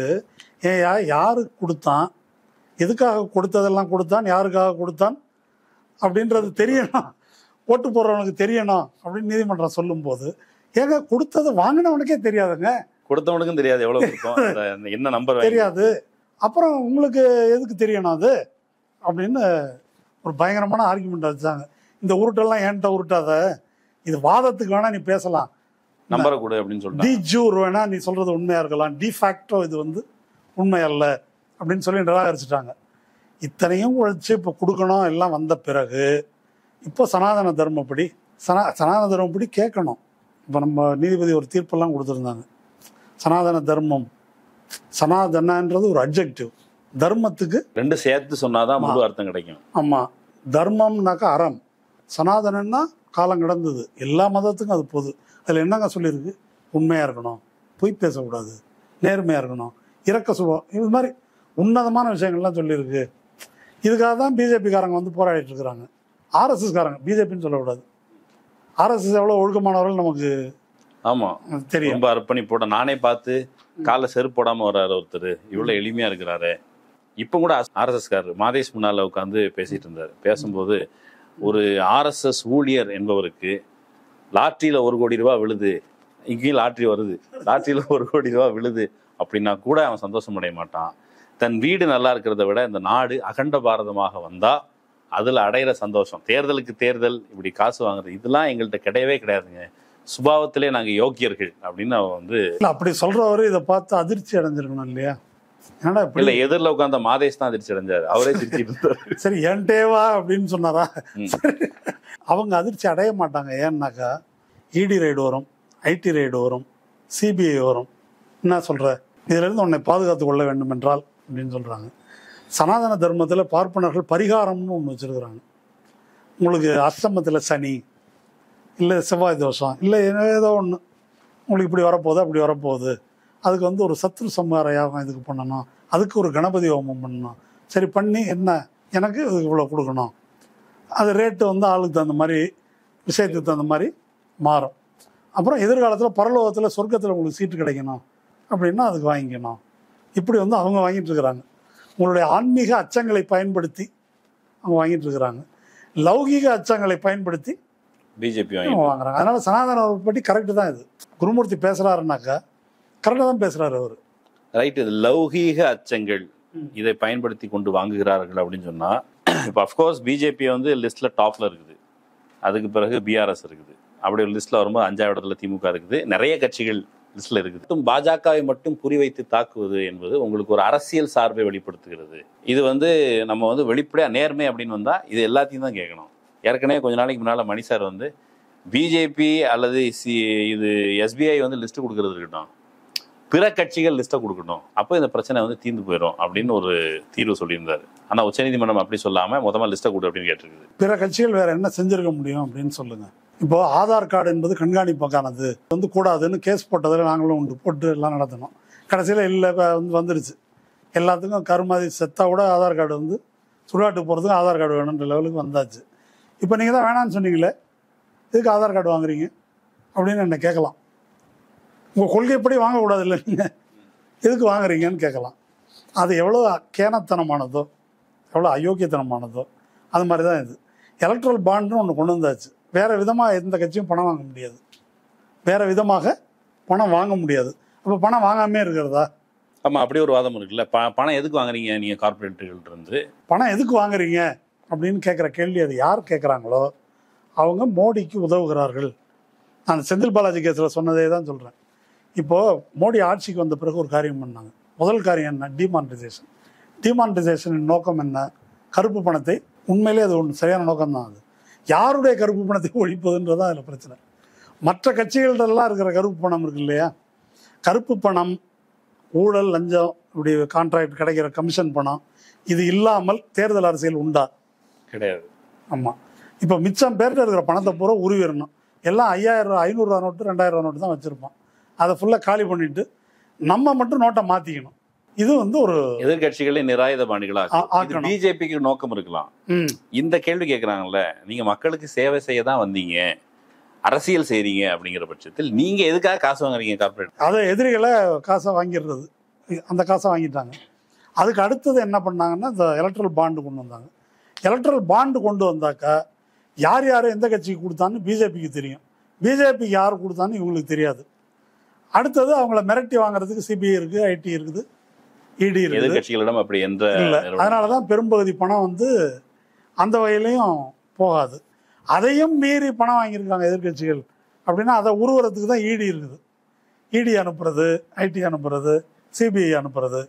யாருக்கு கொடுத்தான், எதுக்காக கொடுத்ததெல்லாம் கொடுத்தான், யாருக்காக கொடுத்தான் அப்படின்றது தெரியணும், ஓட்டு போடுறவனுக்கு தெரியணும் அப்படின்னு நீதிமன்றம் சொல்லும்போது, ஏங்க கொடுத்தது வாங்கினவனுக்கே தெரியாதுங்க, கொடுத்தவனுக்கும் தெரியாது எவ்வளோ கொடுத்தோம், என்ன நம்பர் தெரியாது, அப்புறம் உங்களுக்கு எதுக்கு தெரியணும் அது அப்படின்னு ஒரு பயங்கரமான ஆர்குமெண்ட் வச்சாங்க. இந்த உருட்டெல்லாம் ஏன்ட்ட உருட்டாத, இது வாதத்துக்கு வேணா நீ பேசலாம், நம்பரை கொடு அப்படின்னு சொல்லிட்டு, டி ஜூர் வேணா நீ சொல்றது உண்மையா இருக்கலாம், டி ஃபேக்டோ இது வந்து உண்மை அல்ல அப்படின்னு சொல்லி நிராகரிச்சுட்டாங்க. இத்தனையும் உழைச்சி இப்போ கொடுக்கணும் எல்லாம் வந்த பிறகு இப்போ சனாதன தர்மப்படி சனாதன தர்மப்படி கேட்கணும். இப்போ நம்ம நீதிபதி ஒரு தீர்ப்பெல்லாம் கொடுத்துருந்தாங்க. சனாதன தர்மம், சனாதனன்றது ஒரு அட்ஜெக்டிவ், தர்மத்துக்கு 2 சேர்த்து சொன்னாதான் முழு அர்த்தம் கிடைக்கும். ஆமாம், தர்மம்னாக்கா அறம், சனாதனன்னா காலம் கடந்தது, எல்லா மதத்துக்கும் அது பொது. அதில் என்னங்க சொல்லியிருக்கு? உண்மையாக இருக்கணும், பொய் பேசக்கூடாது, நேர்மையாக இருக்கணும், இரக்க சுபம், இது மாதிரி உன்னதமான விஷயங்கள்லாம் சொல்லியிருக்கு. இதுக்காக தான் பிஜேபிக்காரங்க வந்து போராடிட்டு இருக்கிறாங்க. ஆர்எஸ்எஸ்காரங்க, பிஜேபின்னு சொல்லக்கூடாது, ஆர்எஸ்எஸ் எவ்வளோ ஒழுக்கமானவர்கள் நமக்கு ஆமாம் தெரியும். ரொம்ப அர்ப்பணிப்போட நானே பார்த்து காலில் செருப்பு போடாமல் வர்றாரு ஒருத்தர், இவ்வளோ எளிமையாக இருக்கிறாரு. இப்போ கூட ஆர்எஸ்எஸ்காரர் மாதேஷ் முன்னால் உட்காந்து பேசிகிட்டு இருந்தார். பேசும்போது ஒரு ஆர்எஸ்எஸ் ஊழியர் என்பவருக்கு லாட்ரியில் 1 கோடி ரூபா விழுது, இங்கேயும் லாட்ரி வருது, லாட்ரியில் 1 கோடி ரூபா விழுது அப்படின்னா கூட அவன் சந்தோஷம் அடைய மாட்டான். தன் வீடு நல்லா இருக்கிறத விட இந்த நாடு அகண்ட பாரதமாக வந்தால் அதில் அடையிற சந்தோஷம், தேர்தலுக்கு தேர்தல் இப்படி காசு வாங்குறது இதெல்லாம் எங்கள்கிட்ட கிடையவே கிடையாதுங்க. சுபாவத்திலே நாங்க யோக்கியர்கள் அப்படின்னு அவ வந்து இல்ல அப்படி சொல்றவரு இதை பார்த்து அதிர்ச்சி அடைஞ்சிருக்கணும் இல்லையா? என்னடா இப்படி இல்ல எதிரில் உட்கார்ந்த மாதேஷ் தான் அதிர்ச்சி அடைஞ்சாரு. அவரே சிரிச்சிட்டு இருந்தாரு. சரி என்டேவா அப்படின்னு சொன்னாரா? சரி. அவங்க அதிர்ச்சி அடைய மாட்டாங்க. ஏன்னாக்கா இடி ரைடு வரும், ஐடி ரைடு வரும், சிபிஐ வரும். என்ன சொல்ற, இதுல இருந்து உன்னை பாதுகாத்து கொள்ள வேண்டும் என்றால் அப்படின்னு சொல்றாங்க. சனாதன தர்மத்தில் பார்ப்பனர்கள் பரிகாரம்னு ஒன்று வச்சிருக்கிறாங்க. உங்களுக்கு அஷ்டமத்தில் சனி இல்லை செவ்வாய் தோஷம் இல்லை ஏதோ ஒன்று உங்களுக்கு இப்படி வரப்போகுது அப்படி வரப்போகுது, அதுக்கு வந்து ஒரு சத்ரு சம்ஹார யாகம் இதுக்கு பண்ணணும், அதுக்கு ஒரு கணபதி ஹோமம் பண்ணணும். சரி பண்ணி என்ன எனக்கு இதுக்கு இவ்வளோ கொடுக்கணும், அது ரேட்டு வந்து ஆளுக்கு தகுந்த மாதிரி விஷயத்துக்கு தகுந்த மாதிரி மாறும். அப்புறம் எதிர்காலத்தில் பரலோகத்தில் சொர்க்கத்தில் உங்களுக்கு சீட்டு கிடைக்கணும் அப்படின்னா அதுக்கு வாங்கிக்கணும். இப்படி வந்து அவங்க வாங்கிட்டு இருக்கிறாங்க. உங்களுடைய ஆன்மீக அச்சங்களை பயன்படுத்தி அவங்க வாங்கிட்டு இருக்கிறாங்க. லௌகீக அச்சங்களை பயன்படுத்தி பிஜேபி வாங்குறாங்க. அதனால சனாதன பற்றி கரெக்டு தான். இது குருமூர்த்தி பேசுறாருனாக்கா கரெக்டாக தான் பேசுறாரு அவர். ரைட். இது லௌகீக அச்சங்கள் இதை பயன்படுத்தி கொண்டு வாங்குகிறார்கள் அப்படின்னு சொன்னா, இப்போ அஃப்கோர்ஸ் பிஜேபி வந்து லிஸ்ட்ல டாப்ல இருக்குது, அதுக்கு பிறகு பிஆர்எஸ் இருக்குது. அப்படி ஒரு லிஸ்ட்ல வரும்போது 5வது இடத்துல திமுக இருக்குது, நிறைய கட்சிகள் லிஸ்ட்ல இருக்குது. பாஜகவை மட்டும் குறிவைத்து தாக்குவது என்பது உங்களுக்கு ஒரு அரசியல் சார்பை வெளிப்படுத்துகிறது. இது வந்து நம்ம வந்து வெளிப்படையா நேர்மை அப்படின்னு வந்தா இது எல்லாத்தையும் தான் கேட்கணும். ஏற்கனவே கொஞ்ச நாளைக்கு முன்னால மணி சார் வந்து பிஜேபி அல்லது இது எஸ்பிஐ வந்து லிஸ்ட் கொடுக்கறது இருக்கட்டும், பிற கட்சிகள் லிஸ்ட்டை கொடுக்கணும், அப்போ இந்த பிரச்சனை வந்து தீர்ந்து போயிடும் அப்படின்னு ஒரு தீர்வு சொல்லியிருந்தாரு. ஆனால் உச்சநீதிமன்றம் அப்படி சொல்லாம மொத்தமாக லிஸ்ட்டை கொடு அப்படின்னு கேட்டிருக்குது. பிற கட்சிகள் வேற என்ன செஞ்சிருக்க முடியும் அப்படின்னு சொல்லுங்க. இப்போ ஆதார் கார்டு என்பது கண்காணிப்புக்கானது வந்து கூடாதுன்னு கேஸ் போட்டதில் நாங்களும் உண்டு போட்டு எல்லாம் நடத்தணும். கடைசியில் இல்லை வந்துருச்சு. எல்லாத்துக்கும் கருமாதி செத்தா கூட ஆதார் கார்டு வந்து சுடுகாட்டுக்கு போகிறதுக்கு ஆதார் கார்டு வேணுன்ற லெவலுக்கு வந்தாச்சு. இப்போ நீங்கள் தான் வேணான்னு சொன்னீங்களே, இதுக்கு ஆதார் கார்டு வாங்குறீங்க அப்படின்னு என்ன கேட்கலாம். உங்கள் கொள்கைப்படி வாங்கக்கூடாது இல்லை, நீங்கள் எதுக்கு வாங்குறீங்கன்னு கேட்கலாம். அது எவ்வளோ கேனத்தனமானதோ எவ்வளோ அயோக்கியத்தனமானதோ அது மாதிரி தான் இது. எலக்ட்ரல் பாண்டுன்னு ஒன்று கொண்டு வந்தாச்சு. வேறு விதமாக எந்த கட்சியும் பணம் வாங்க முடியாது, வேறு விதமாக பணம் வாங்க முடியாது. அப்போ பணம் வாங்காமே இருக்கிறதா? ஆமாம், அப்படி ஒரு வாதம் இருக்குல்ல. பணம் எதுக்கு வாங்குறீங்க நீங்கள் கார்பரேட்டுகள்ட்ட இருந்து? பணம் எதுக்கு வாங்குறீங்க அப்படின்னு கேட்குற கேள்வி அது யார் கேட்குறாங்களோ அவங்க மோடிக்கு உதவுகிறார்கள். நான் செந்தில் பாலாஜி கேஸில் சொன்னதே தான் சொல்கிறேன். இப்போது மோடி ஆட்சிக்கு வந்த பிறகு ஒரு காரியம் பண்ணாங்க. முதல் காரியம் என்ன? டிமானிட்டைசேஷன். டிமானிட்டைசேஷனின் நோக்கம் என்ன? கருப்பு பணத்தை, உண்மையிலே அது ஒன்று சரியான நோக்கம்தான். அது யாருடைய கருப்பு பணத்தை ஒழிப்பதுன்றதான் அதில் பிரச்சனை. மற்ற கட்சிகள்டெல்லாம் இருக்கிற கருப்பு பணம் இருக்கு இல்லையா, கருப்பு பணம், ஊழல், லஞ்சம், இப்படி கான்ட்ராக்ட் கிடைக்கிற கமிஷன் பணம், இது இல்லாமல் தேர்தல் அரசியல் உண்டா? கிடையாது. ஆமாம். இப்போ மிச்சம் பேர்கிட்ட இருக்கிற பணத்தை பூரா உருவிடணும். எல்லாம் 5000 500 நோட்டு 2000 நோட்டு தான் வச்சுருப்பான். அதை ஃபுல்லாக காலி பண்ணிட்டு நம்ம மட்டும் நோட்டை மாற்றிக்கணும். இது வந்து ஒரு எதிர்கட்சிகளை நிராயுத பாணிகளாக பிஜேபிக்கு நோக்கம் இருக்கலாம். இந்த கேள்வி கேட்குறாங்கல்ல, நீங்கள் மக்களுக்கு சேவை செய்ய தான் வந்தீங்க, அரசியல் செய்கிறீங்க அப்படிங்கிற பட்சத்தில் நீங்கள் எதுக்காக காசு வாங்குறீங்க கார்பரேட்? அதை எதிரிகளை காசை வாங்கிடுறது, அந்த காசை வாங்கிட்டாங்க. அதுக்கு அடுத்தது என்ன பண்ணாங்கன்னா இந்த எலக்ட்ரல் பாண்டு கொண்டு வந்தாங்க. எலக்ட்ரல் பாண்டு கொண்டு வந்தாக்கா யார் யார் எந்த கட்சிக்கு கொடுத்தான்னு பிஜேபிக்கு தெரியும், பிஜேபிக்கு யார் கொடுத்தான்னு இவங்களுக்கு தெரியாது. அடுத்தது அவங்கள மிரட்டி வாங்குறதுக்கு சிபிஐ இருக்குது, ஐடி இருக்குது, இடி இருக்குது. எதிர்கட்சிகளிடம் அப்படி எந்த இல்லை. அதனால தான் பெரும்பகுதி பணம் வந்து அந்த வகையிலையும் போகாது. அதையும் மீறி பணம் வாங்கியிருக்காங்க எதிர்கட்சிகள் அப்படின்னா அதை உருவறதுக்கு தான் இடி இருக்குது. இடி அனுப்புறது, ஐடி அனுப்புறது, சிபிஐ அனுப்புறது.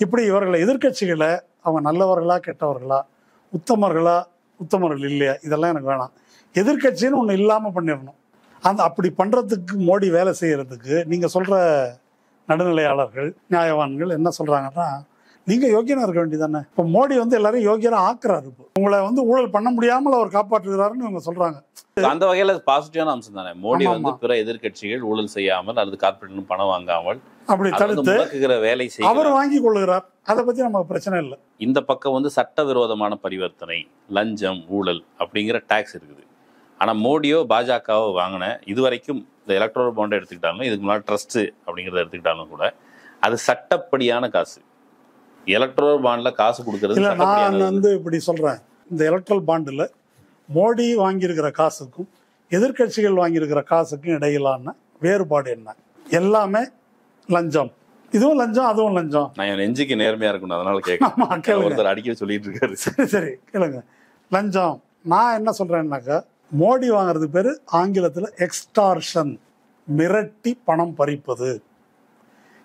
இப்படி இவர்களை எதிர்கட்சிகளை அவங்க நல்லவர்களா கெட்டவர்களா, உத்தமர்கள் இல்லையா, இதெல்லாம் எனக்கு வேணாம். எதிர்கட்சின்னு ஒன்று இல்லாமல் பண்ணிடணும். அப்படி பண்ணுறதுக்கு மோடி வேலை செய்கிறதுக்கு நீங்கள் சொல்கிற நடுநிலையாளர்கள், நியாயவான்கள் என்ன சொல்கிறாங்கன்னா, நீங்கள் யோக்கியனாக இருக்க வேண்டியதானே. இப்போ மோடி வந்து எல்லாரையும் யோக்கியராக ஆக்குறாரு. இப்போ உங்களை வந்து ஊழல் பண்ண முடியாமல் அவர் காப்பாற்றுகிறாருன்னு இவங்க சொல்கிறாங்க. அந்த வகையில் பாசிட்டிவான அம்சம் தானே. மோடி வந்து பிற எதிர்கட்சிகள் ஊழல் செய்யாமல் அல்லது கார்பரேட் பணம் வாங்காமல் அப்படி தடுத்து வேலை செய்ய அவர் வாங்கி கொள்ளுகிறார். அதை பற்றி நமக்கு பிரச்சனை இல்லை. இந்த பக்கம் வந்து சட்டவிரோதமான பரிவர்த்தனை, லஞ்சம், ஊழல் அப்படிங்கிற டாக்ஸ் இருக்குது. ஆனால் மோடியோ பாஜகவோ வாங்கின இதுவரைக்கும் இந்த எலக்ட்ரல் பாண்டை எடுத்துக்கிட்டாலும், இதுக்கு முன்னாடி ட்ரஸ்ட்டு அப்படிங்கிறத எடுத்துக்கிட்டாலும் கூட அது சட்டப்படியான காசு. எலக்ட்ரல் பாண்டில் காசு கொடுக்கறது இல்லை. நான் வந்து இப்படி சொல்கிறேன், இந்த எலக்ட்ரல் பாண்டில் மோடி வாங்கியிருக்கிற காசுக்கும் எதிர்கட்சிகள் வாங்கியிருக்கிற காசுக்கும் இடையிலான வேறுபாடு என்ன? எல்லாமே லஞ்சம். இதுவும் லஞ்சம், அதுவும் லஞ்சம். நான் நெஞ்சுக்கு நேர்மையாக இருக்கணும், அதனால கேட்க ஒருத்தர் அடிக்கடி சொல்லிட்டு இருக்காரு. சரி கேளுங்க. லஞ்சம் நான் என்ன சொல்கிறேன்னாக்கா, மோடி வாங்குறது பேர் ஆங்கிலத்தில் எக்ஸ்டார்ஷன், மிரட்டி பணம் பறிப்பது.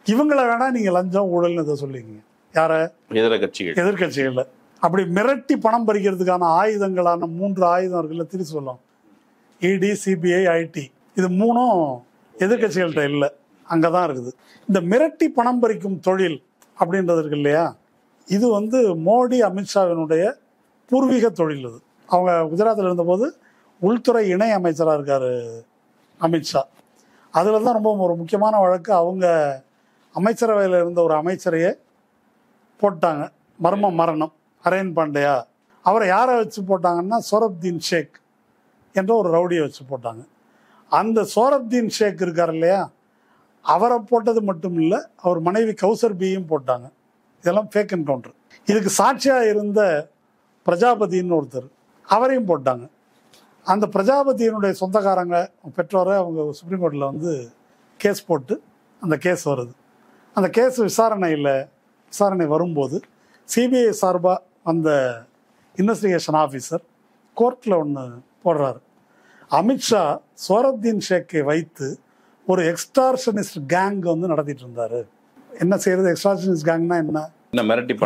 இவங்களை வேணா நீங்கள் லஞ்சம் ஊழல்னு இதை சொல்லிங்க. யார? எதிர்கட்சிகள். அப்படி மிரட்டி பணம் பறிக்கிறதுக்கான ஆயுதங்களான 3 ஆயுதம் இருக்குல்ல, திருச்சி சொல்லும், இடி, சிபிஐ, ஐடி. இது 3ம் எதிர்கட்சிகள்கிட்ட இல்லை, அங்கே தான் இருக்குது. இந்த மிரட்டி பணம் பறிக்கும் தொழில் அப்படின்றது இருக்கு இல்லையா, இது மோடி அமித்ஷாவினுடைய பூர்வீக தொழில். இது அவங்க குஜராத்தில் இருந்தபோது உள்துறை இணை அமைச்சராக இருக்கார் அமித்ஷா. அதில் தான் ரொம்ப ஒரு முக்கியமான வழக்கு. அவங்க அமைச்சரவையில் இருந்த ஒரு அமைச்சரையே போட்டாங்க, மரணம். ஹரேன் பாண்டியா அவரை யாரை வச்சு போட்டாங்கன்னா சோரப்தீன் ஷேக் என்ற ஒரு ரவுடியை வச்சு போட்டாங்க. அந்த சோரப்தீன் ஷேக் இருக்கார் இல்லையா, அவரை போட்டது மட்டும் இல்லை, அவர் மனைவி கௌசர் பியும் போட்டாங்க. இதெல்லாம் ஃபேக் என்கவுண்டர். இதுக்கு சாட்சியாக இருந்த பிரஜாபதினு ஒருத்தர், அவரையும் போட்டாங்க. அந்த பிரஜாபதியினுடைய சொந்தக்காரங்க பெற்றோரை அவங்க சுப்ரீம் கோர்ட்டில் கேஸ் போட்டு அந்த கேஸ் வருது. அந்த கேஸ் விசாரணை வரும்போது சிபிஐ சார்பாக அந்த இன்வெஸ்டிகேஷன் ஆஃபீஸர் கோர்ட்டில் ஒன்று போடுறாரு. அமித்ஷா சோரப்தீன் ஷேக்கை வைத்து ஒரு எக்ஸ்டார்ஷனிஸ்ட் கேங் நடத்திட்டு இருந்தாரு. என்ன செய்யறது? எக்ஸ்டார்ஷனிஸ்ட் கேங்னா என்ன?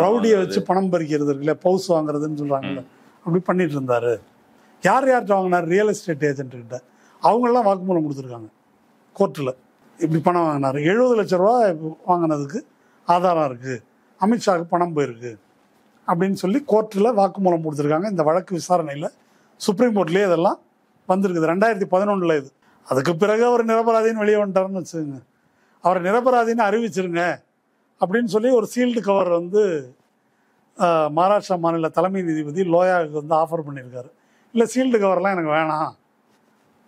ரவுடியை வச்சு பணம் பறிக்கிறது இருக்குல்ல, பவுஸ் வாங்குறதுன்னு சொல்றாங்கல்ல, அப்படி பண்ணிட்டு இருந்தாரு. யார்கிட்ட வாங்கினார்? ரியல் எஸ்டேட் ஏஜென்ட் கிட்ட. அவங்கெல்லாம் வாக்குமூலம் கொடுத்துருக்காங்க கோர்ட்டில். இப்படி பணம் வாங்கினார், 70 லட்ச ரூபா வாங்கினதுக்கு ஆதாரம் இருக்குது, அமித்ஷாவுக்கு பணம் போயிருக்கு அப்படின்னு சொல்லி கோர்ட்டில் வாக்குமூலம் கொடுத்துருக்காங்க. இந்த வழக்கு விசாரணையில் சுப்ரீம் கோர்ட்லேயே இதெல்லாம் வந்திருக்குது. 2011 இது. அதுக்கு பிறகு அவர் நிரபராதின்னு வெளியே வந்துட்டாருன்னு வச்சுக்கோங்க. அவரை நிரபராதின்னு அறிவிச்சிருங்க அப்படின்னு சொல்லி ஒரு சீல்டு கவர் மகாராஷ்டிரா மாநில தலைமை நீதிபதி லோயாவுக்கு ஆஃபர் பண்ணியிருக்காரு. இல்லை, சீல்டு கவர்லாம் எனக்கு வேணாம்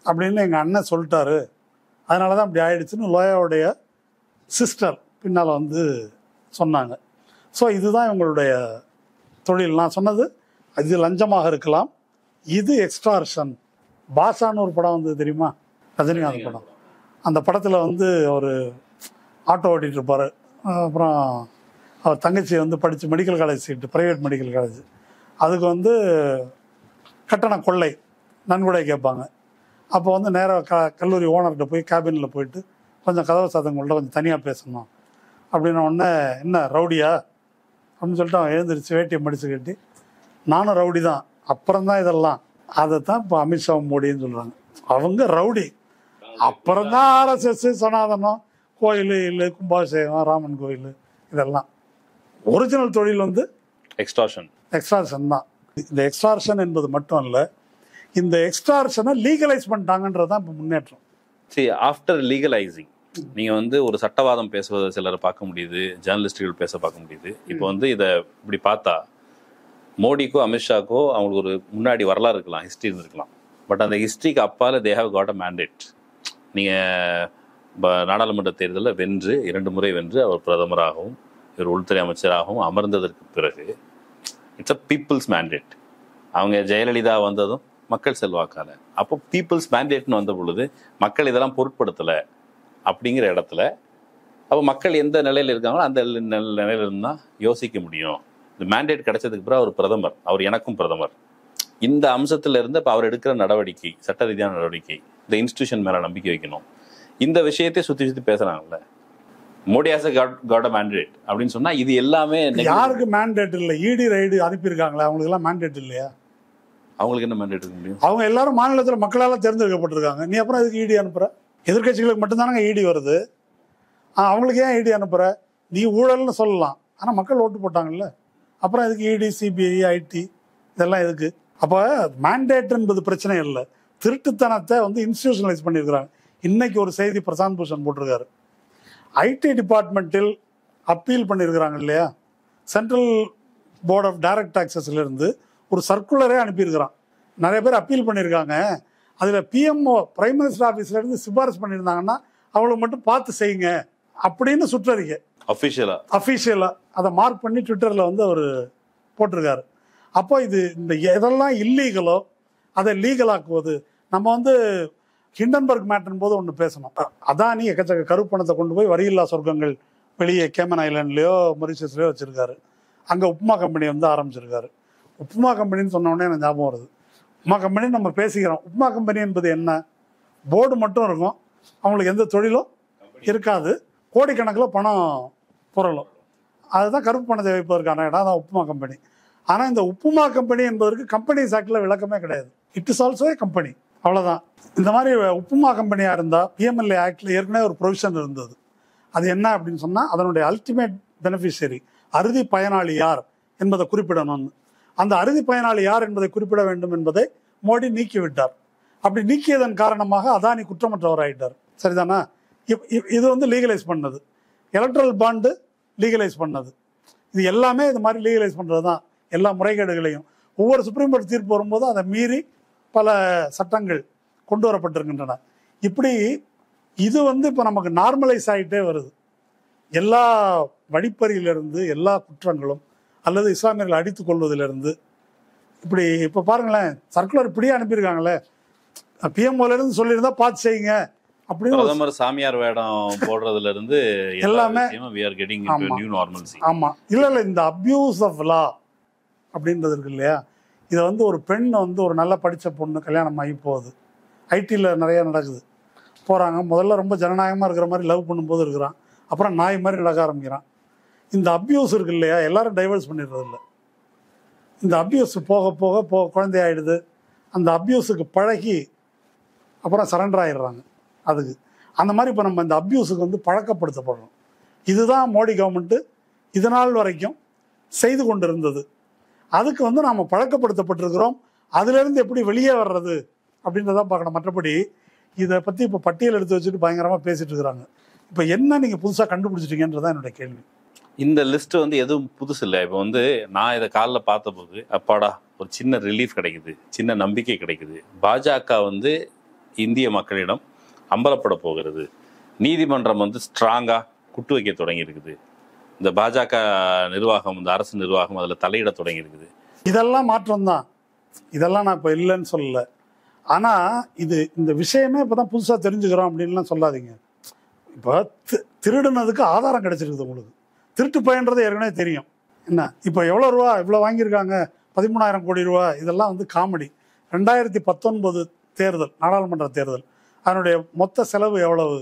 அப்படின்னு எங்கள் அண்ணன் சொல்லிட்டாரு, அதனால தான் அப்படி ஆயிடுச்சுன்னு லோயாவுடைய சிஸ்டர் பின்னால் சொன்னாங்க. ஸோ இதுதான் இவங்களுடைய தொழில். நான் சொன்னது இது லஞ்சமாக இருக்கலாம், இது எக்ஸ்டார்ஷன். பாஷான்னு ஒரு படம் தெரியுமா, ரஜினிகாந்த் படம். அந்த படத்தில் அவர் ஆட்டோ ஓட்டிகிட்டு இருப்பார். அப்புறம் அவர் தங்கச்சி படித்து medical college seat, private medical college, அதுக்கு கட்டண கொள்ளை நன்கொடை கேட்பாங்க. அப்போ நேராக கல்லூரி ஓனர்கிட்ட போய் கேபினில் போயிட்டு கொஞ்சம் கதவு சாத்தங்கள்ட்ட கொஞ்சம் தனியாக பேசணும் அப்படின்ன உடனே, என்ன ரவுடியா அப்படின்னு சொல்லிட்டு அவன் எழுந்திரிச்சு வேட்டியை மடித்து கட்டி, நானும் ரவுடி தான், அப்புறம்தான் இதெல்லாம். அதை தான் இப்போ அமித்ஷா மோடின்னு சொல்கிறாங்க. அவங்க ரவுடி, அப்புறம்தான் RSS, சனாதனம், கோயில் இல்லை, கும்பாபிஷேகம், ராமன் கோயில், இதெல்லாம். ஒரிஜினல் தொழில் எக்ஸ்டார்ஷன் தான். இந்த எக்ஸ்டார்ஷன் என்பது மட்டும் இல்லை, இந்த எக்ஸ்டார்ஷனை லீகலைஸ் பண்ணிட்டாங்கன்றது தான் இப்போ முன்னேற்றம். சரி, ஆஃப்டர் லீகலைசிங் நீங்கள் ஒரு சட்டவாதம் பேசுவதை சிலரை பார்க்க முடியுது, ஜேர்னலிஸ்டுகள் பேச பார்க்க முடியுது. இப்போ இதை இப்படி பார்த்தா மோடிக்கோ அமித்ஷாக்கோ அவங்களுக்கு ஒரு முன்னாடி வரலாறு இருக்கலாம், ஹிஸ்ட்ரி இருந்திருக்கலாம். பட் அந்த ஹிஸ்ட்ரிக்கு அப்பால் they have God a mandate. நீங்கள் நாடாளுமன்ற தேர்தலில் 2 முறை வென்று அவர் பிரதமராகவும் இவர் உள்துறை அமைச்சராகவும் அமர்ந்ததற்கு பிறகு இட்ஸ் அ பீப்புள்ஸ் மேண்டேட். அவங்க ஜெயலலிதா வந்ததும் மக்கள் செல்வாக்கால. அப்போ பீப்புள்ஸ் மேண்டேட்னு வந்த பொழுது மக்கள் இதெல்லாம் பொருட்படுத்தலை அப்படிங்கிற இடத்துல, அப்போ மக்கள் எந்த நிலையில் இருக்காங்களோ அந்த நிலையில இருந்தால் யோசிக்க முடியும். இந்த மேண்டேட் கிடைச்சதுக்கு பிறகு அவர் பிரதமர், அவர் எனக்கும் பிரதமர். இந்த அம்சத்தில் இருந்து இப்போ அவர் எடுக்கிற நடவடிக்கை, சட்ட ரீதியான நடவடிக்கை, இந்த இன்ஸ்டிடியூஷன் மேலே நம்பிக்கை வைக்கணும். இந்த விஷயத்தை சுற்றி பேசுகிறாங்கல்ல, Modi has got a mandate அப்படின்னு சொன்னால் இது எல்லாமே யாருக்கு மேண்டேட் இல்லை? இடி ரைடு அனுப்பியிருக்காங்களா, அவங்களுக்கு எல்லாம் மேண்டேட் இல்லையா? அவங்களுக்கு என்ன மேண்டேட் இருக்க முடியும்? அவங்க எல்லாரும் மாநிலத்தில் மக்களால் தேர்ந்தெடுக்கப்பட்டிருக்காங்க. நீ அப்புறம் அதுக்கு இடி அனுப்புற? எதிர்கட்சிகளுக்கு மட்டும்தானங்க இடி வருது, அவங்களுக்கு ஏன் இடி அனுப்புற? நீ ஊழல்னு சொல்லலாம், ஆனால் மக்கள் ஓட்டு போட்டாங்கல்ல, அப்புறம் இதுக்கு இடி, சிபிஐ, ஐடி இதெல்லாம் எதுக்கு? அப்போ மேண்டேட் என்பது பிரச்சனை இல்லை, திருட்டுத்தனத்தை இன்ஸ்டிடியூஷனலைஸ் பண்ணியிருக்கிறாங்க. இன்னைக்கு ஒரு செய்தி பிரசாந்த் பூஷன் போட்டிருக்காரு, ஐடி டிபார்ட்மெண்ட்டில் அப்பீல் பண்ணியிருக்கிறாங்க இல்லையா, சென்ட்ரல் போர்ட் ஆஃப் டைரக்ட் டாக்ஸஸ்லேருந்து ஒரு சர்க்குலரே அனுப்பியிருக்கிறான். நிறைய பேர் அப்பீல் பண்ணியிருக்காங்க. அதில் பிஎம்ஓ பிரைம் மினிஸ்டர் ஆஃபீஸ்லேருந்து சிபாரிசு பண்ணியிருந்தாங்கன்னா அவங்களுக்கு மட்டும் பார்த்து செய்யுங்க அப்படின்னு சுற்றறிக்கை அஃபிஷியலாக அதை மார்க் பண்ணி ட்விட்டரில் அவர் போட்டிருக்காரு. அப்போ இந்த எதெல்லாம் இல்லீகலோ அதை லீகலாக்குவது. நம்ம ஹிண்டன்பர்க் மேட்டர்ன் போது ஒன்று பேசணும். அதானி எக்கச்சக்க கருப்பணத்தை கொண்டு போய் வரியில்லா சொர்க்கங்கள் வெளியே கேமன் ஐலாண்ட்லேயோ மொரிஷியஸ்லேயோ வச்சுருக்காரு. அங்கே உப்புமா கம்பெனி ஆரம்பிச்சிருக்காரு. உப்புமா கம்பெனின்னு சொன்ன உடனே எனக்கு ஞாபகம் வருது, உப்மா கம்பெனி நம்ம பேசிக்கிறோம். உப்மா கம்பெனி என்பது என்ன? போர்டு மட்டும் இருக்கும், அவங்களுக்கு எந்த தொழிலும் இருக்காது, கோடிக்கணக்கில் பணம் புரளும். அதுதான் கருப்பு பணத்தை வைப்பதற்கான இடம் தான் உப்புமா கம்பெனி. ஆனால் இந்த உப்புமா கம்பெனி என்பதற்கு கம்பெனிஸ் ஆக்டில் விளக்கமே கிடையாது. It is also A company, அவ்வளோதான். இந்த மாதிரி உப்புமா கம்பெனியாக இருந்தால் பிஎம்எல்ஏ ஆக்டில் ஏற்கனவே ஒரு ப்ரொவிஷன் இருந்தது. அது என்ன அப்படின்னு சொன்னால், அதனுடைய அல்டிமேட் பெனிஃபிஷரி, அறுதி பயனாளி யார் என்பதை குறிப்பிடணும்னு. அந்த அறுதி பயனாளி யார் என்பதை குறிப்பிட வேண்டும் என்பதை மோடி நீக்கிவிட்டார். அப்படி நீக்கியதன் காரணமாக அதானி குற்றமற்றவர் ஆகிட்டார். சரிதானா? இது வந்து லீகலைஸ் பண்ணது, எலக்ட்ரல் பாண்டு லீகலைஸ் பண்ணது. இது எல்லாமே இது மாதிரி லீகலைஸ் பண்ணுறது தான். எல்லா முறைகேடுகளையும் ஒவ்வொரு சுப்ரீம் கோர்ட் தீர்ப்பு வரும்போது அதை மீறி பல சட்டங்கள் கொண்டு வரப்பட்டிருக்கின்றன. இப்படி இது வந்து இப்போ நமக்கு நார்மலைஸ் ஆகிட்டே வருது. எல்லா வழிப்பறியிலிருந்து எல்லா குற்றங்களும் அல்லது இஸ்லாமியர்களை அடித்துக் கொள்வதிலிருந்து இப்படி இப்போ பாருங்களேன், சர்க்குலர் இப்படியே அனுப்பியிருக்காங்களே, பிஎம்ஓலேருந்து சொல்லியிருந்தா பார்த்து செய்யுங்க அப்படின்னு. பிரதமர் சாமியார் வேடம் போடுறதுல இருந்து எல்லாமே ஆமா. இல்ல இந்த அபியூஸ் ஆஃப் லா அப்படின்றது இருக்கு இல்லையா? இதை வந்து ஒரு பெண் வந்து ஒரு நல்லா படித்த பொண்ணு கல்யாணம் ஆகி போகுது, ஐடியில் நிறைய நடக்குது, போகிறாங்க. முதல்ல ரொம்ப ஜனநாயகமாக இருக்கிற மாதிரி லவ் பண்ணும்போது இருக்கிறான், அப்புறம் நாய் மாதிரி நடக்க ஆரம்பிக்கிறான். இந்த அபியூஸ் இருக்கு இல்லையா, எல்லாரும் டைவர்ஸ் பண்ணிடுறது இல்லை. இந்த அபியூஸ் போக போக குழந்தையாயிடுது. அந்த அபியூஸுக்கு பழகி அப்புறம் சரண்டர் ஆகிடுறாங்க அதுக்கு. அந்த மாதிரி இப்போ நம்ம இந்த அபியூஸுக்கு வந்து பழக்கப்படுத்தப்படுறோம். இதுதான் மோடி கவர்மெண்ட்டு இது நாள் வரைக்கும் செய்து கொண்டு இருந்தது. அதுக்கு வந்து நாம் பழக்கப்படுத்தப்பட்டிருக்கிறோம். அதுலேருந்து எப்படி வெளியே வர்றது அப்படின்றதான் பார்க்கணும். மற்றபடி இதை பற்றி இப்போ பட்டியல் எடுத்து வச்சுட்டு பயங்கரமாக பேசிட்டு இருக்கிறாங்க. இப்போ என்ன நீங்கள் புதுசாக கண்டுபிடிச்சிட்டீங்கன்றதான் என்னுடைய கேள்வி. இந்த லிஸ்ட் வந்து எதுவும் புதுசு இல்லை. இப்போ வந்து நான் இதை காலைல பார்த்தபோது அப்பாடா ஒரு சின்ன ரிலீஃப் கிடைக்குது, சின்ன நம்பிக்கை கிடைக்குது. பாஜக வந்து இந்திய மக்களிடம் அம்பலப்பட போகிறது. நீதிமன்றம் வந்து ஸ்ட்ராங்காக குட்டு வைக்க தொடங்கி இருக்குது. இந்த பாஜக நிர்வாகம், இந்த அரசு நிர்வாகம் அதில் தலையிட தொடங்கி இருக்குது. இதெல்லாம் மாற்றம் தான், இதெல்லாம் நான் இப்போ இல்லைன்னு சொல்லலை. ஆனால் இந்த விஷயமே இப்போ தான் புதுசாக தெரிஞ்சுக்கிறோம் அப்படின்லாம் சொல்லாதீங்க. இப்போ திருடுனதுக்கு ஆதாரம் கிடைச்சிருக்குது உங்களுக்கு. திருட்டு பயன்றது ஏற்கனவே தெரியும். என்ன இப்போ எவ்வளோ ரூபா இவ்வளோ வாங்கியிருக்காங்க, 13,000 கோடி ரூபா, இதெல்லாம் வந்து காமெடி. 2019 தேர்தல், நாடாளுமன்ற தேர்தல், அதனுடைய மொத்த செலவு எவ்வளவு?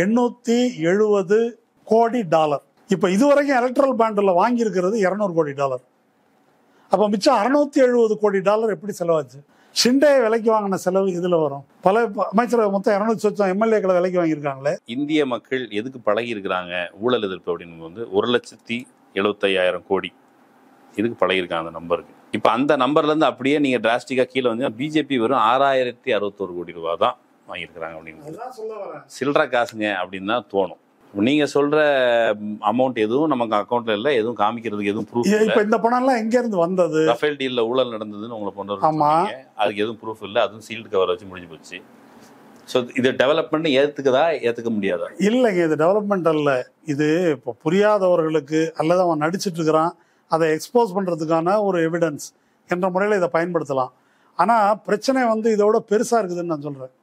870 கோடி டாலர். இப்போ இதுவரைக்கும் எலக்ட்ரல் பாண்டில் வாங்கியிருக்கிறது 200 கோடி டாலர். அப்போ மிச்சம் 670 கோடி டாலர் எப்படி செலவாச்சு? ஷிண்டே விலைக்கு வாங்கின செலவு இதில் வரும். பல அமைச்சர்கள் மொத்தம் 200 எம்எல்ஏக்களை விலைக்கு வாங்கியிருக்காங்களே. இந்திய மக்கள் எதுக்கு பழகி இருக்கிறாங்க ஊழல் எதிர்ப்பு அப்படின்னு வந்து 1,75,000 கோடி இதுக்கு பழகிருக்காங்க அந்த நம்பருக்கு. இப்போ அந்த நம்பர்லேருந்து அப்படியே நீங்கள் டிராஸ்டிக்காக கீழே வந்து பிஜேபி வெறும் 6,061 கோடி ரூபா தான் வாங்கியிருக்கிறாங்க அப்படின்னு சில்லற காசுங்க அப்படின்னு தான் தோணும். நீங்கள் சொல்கிற அமௌண்ட் எதுவும் நமக்கு அக்கௌண்ட்டில் இல்லை, எதுவும் காமிக்கிறதுக்கு எதுவும் ப்ரூஃப் இல்லை. இப்போ இந்த பணம்லாம் எங்கேருந்து வந்தது? ரஃபேல் டீலில் ஊழல் நடந்ததுன்னு உங்களை போன்ற அதுக்கு எதுவும் ப்ரூஃப் இல்லை, அதுவும் சீல்டு கவர் வச்சு முடிஞ்சு போச்சு. ஸோ இது டெவலப்மெண்ட் ஏற்றுக்க முடியாதா? இல்லைங்க, இது டெவலப்மெண்ட் அல்ல. இது இப்போ புரியாதவர்களுக்கு அல்லது அவன் நடிச்சிட்டு இருக்கிறான் அதை எக்ஸ்போஸ் பண்ணுறதுக்கான ஒரு எவிடன்ஸ் என்ற முறையில் இதை பயன்படுத்தலாம். ஆனால் பிரச்சனை வந்து இதோட பெருசாக இருக்குதுன்னு நான் சொல்கிறேன்.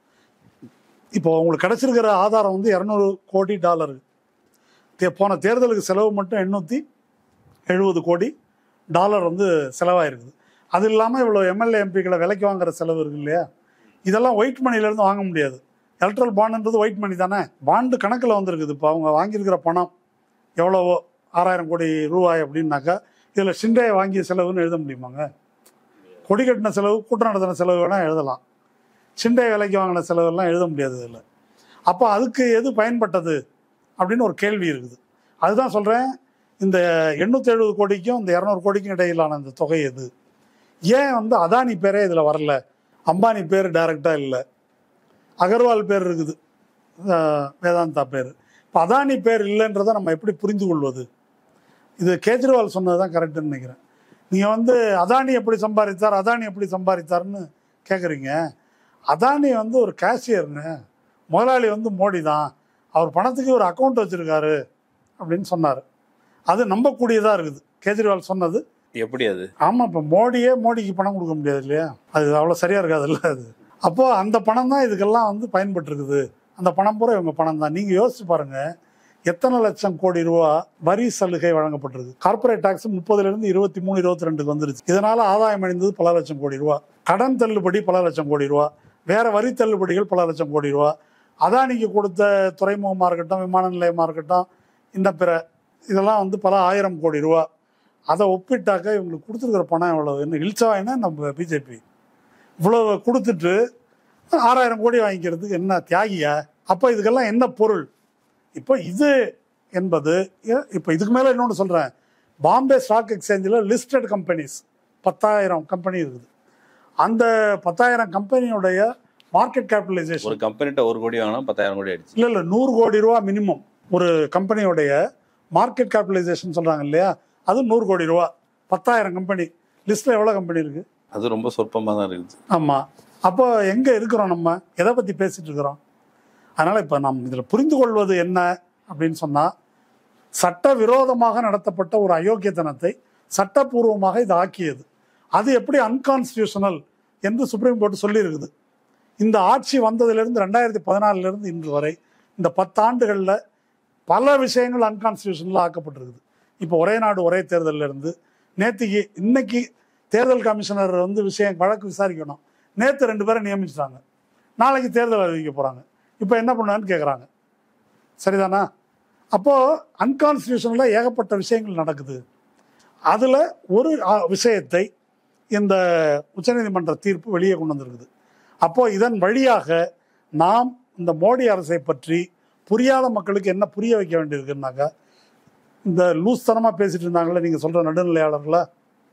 இப்போ உங்களுக்கு கிடச்சிருக்கிற ஆதாரம் வந்து 200 கோடி டாலர். போன தேர்தலுக்கு செலவு மட்டும் 870 கோடி டாலர் வந்து செலவாயிருக்குது. அது இல்லாமல் இவ்வளோ எம்எல்ஏ எம்பிக்களை விலைக்கு வாங்குற செலவு இருக்கு இல்லையா? இதெல்லாம் ஒயிட் மணிலேருந்து வாங்க முடியாது. எலக்ட்ரல் பாண்டுன்றது ஒயிட் மணி தானே, பாண்டு கணக்கில் வந்திருக்குது. இப்போ அவங்க வாங்கியிருக்கிற பணம் எவ்வளவோ 6,000 கோடி ரூபாய் அப்படின்னாக்கா இதில் ஷிண்டே வாங்கிய செலவுன்னு எழுத முடியுமாங்க? கொடி கட்டின செலவு, கூட்டம் நடத்தின செலவு வேணால் எழுதலாம். ஷிண்டே விலைக்கு வாங்கின செலவெல்லாம் எழுத முடியாது இதில். அப்போ அதுக்கு எது பயன்பட்டது அப்படின்னு ஒரு கேள்வி இருக்குது. அதுதான் சொல்கிறேன், இந்த 870 கோடிக்கும் இந்த 200 கோடிக்கும் இடையிலான இந்த தொகை எது? ஏன் வந்து அதானி பேரே இதில் வரல? அம்பானி பேர் டைரெக்டாக இல்லை, அகர்வால் பேர் இருக்குது, வேதாந்தா பேர். இப்போ அதானி பேர் இல்லைன்றதை நம்ம எப்படி புரிந்து கொள்வது? இது கேஜ்ரிவால் சொன்னது தான் கரெக்டுன்னு நினைக்கிறேன். நீங்கள் வந்து அதானி எப்படி சம்பாதித்தார்னு கேட்குறீங்க. அதானி வந்து ஒரு கேஷியருங்க, முதலாளி வந்து மோடி தான், அவர் பணத்துக்கு ஒரு அக்கௌண்ட் வச்சுருக்காரு அப்படின்னு சொன்னார். அது நம்பக்கூடியதாக இருக்குது கேஜ்ரிவால் சொன்னது. எப்படி அது? ஆமாம், இப்போ மோடிக்கு பணம் கொடுக்க முடியாது இல்லையா? அது அவ்வளோ சரியாக இருக்காதுல்ல அது. அப்போது அந்த பணம் தான் இதுக்கெல்லாம் வந்து பயன்பட்டுருக்குது. அந்த பணம் பூரா இவங்க பணம் தான். நீங்கள் யோசிச்சு பாருங்கள், எத்தனை லட்சம் கோடி ரூபா வரி சலுகை வழங்கப்பட்டிருக்கு. கார்பரேட் டாக்ஸ் 30லிருந்து 23, 22 வந்துருச்சு. இதனால ஆதாயம் அடைந்தது பல லட்சம் கோடி ரூபா. கடன் தள்ளுபடி பல லட்சம் கோடி ரூபா, வேற வரி தள்ளுபடிகள் பல லட்சம் கோடி ரூபா, அதானிக்கு கொடுத்த துறைமுகமாக இருக்கட்டும், விமான நிலையமாக இருக்கட்டும், இந்த பிற இதெல்லாம் பல 1000 கோடி ரூபா. அதை ஒப்பிட்டாக்க இவங்களுக்கு கொடுத்துருக்கிற பணம் எவ்வளவு? என்ன இழிச்சவாயினா நம்ம பிஜேபி இவ்வளவு கொடுத்துட்டு 6000 கோடி வாங்கிக்கிறதுக்கு என்ன தியாகியா? அப்போ இதுக்கெல்லாம் என்ன பொருள்? இப்போ இது என்பது இப்போ இதுக்கு மேலே இன்னொன்று சொல்கிறேன். பாம்பே ஸ்டாக் எக்ஸ்சேஞ்சில் லிஸ்டட் கம்பெனிஸ் 10,000 கம்பெனி இருக்குது. அந்த 10,000 கம்பெனியுடைய மார்க்கெட் கேபிட்டலைசேஷன், ஒரு கம்பெனிட்ட 1 கோடி வாங்கினா 10,000 கோடி ஆயிடுச்சு. இல்லை 100 கோடி ரூபா மினிமம். ஒரு கம்பெனியோடைய மார்க்கெட் கேபிட்டலைசேஷன் சொல்கிறாங்க இல்லையா, அது 100 கோடி ரூபா. 10,000 கம்பெனி லிஸ்ட்டில் எவ்வளோ கம்பெனி இருக்குது? அது ரொம்ப சொற்பமாக தான் இருக்குது. ஆமாம். அப்போ எங்கே இருக்கிறோம்? நம்ம எதை பற்றி பேசிகிட்டு இருக்கிறோம்? அதனால் இப்போ நாம் இதில் புரிந்து கொள்வது என்ன அப்படின்னு சொன்னால், சட்ட விரோதமாக நடத்தப்பட்ட ஒரு அயோக்கியத்தனத்தை சட்டப்பூர்வமாக இது ஆக்கியது. அது எப்படி அன்கான்ஸ்டியூஷனல் என்று சுப்ரீம் கோர்ட் சொல்லியிருக்குது. இந்த ஆட்சி வந்ததிலிருந்து 2014 இன்று வரை இந்த 10 ஆண்டுகளில் பல விஷயங்கள் அன்கான்ஸ்டியூஷனலாக ஆக்கப்பட்டிருக்குது. இப்போ ஒரே நாடு ஒரே தேர்தலிருந்து இன்னைக்கு தேர்தல் கமிஷனர் விஷயம் வழக்கு விசாரிக்கணும். நேற்று 2 பேரை நியமிச்சிட்டாங்க, நாளைக்கு தேர்தல் அறிவிக்க போகிறாங்க. இப்போ என்ன பண்ணுவான்னு கேட்குறாங்க. சரிதானா? அப்போது அன்கான்ஸ்டியூஷனில் ஏகப்பட்ட விஷயங்கள் நடக்குது. அதில் ஒரு விஷயத்தை இந்த உச்சநீதிமன்ற தீர்ப்பு வெளியே கொண்டு வந்திருக்குது. அப்போது இதன் வழியாக நாம் இந்த மோடி அரசை பற்றி புரியாத மக்களுக்கு என்ன புரிய வைக்க வேண்டியிருக்குன்னாக்கா, இந்த லூஸ்தனமாக பேசிட்டு இருந்தாங்களே நீங்கள் சொல்கிற நடுநிலையாளர்களா,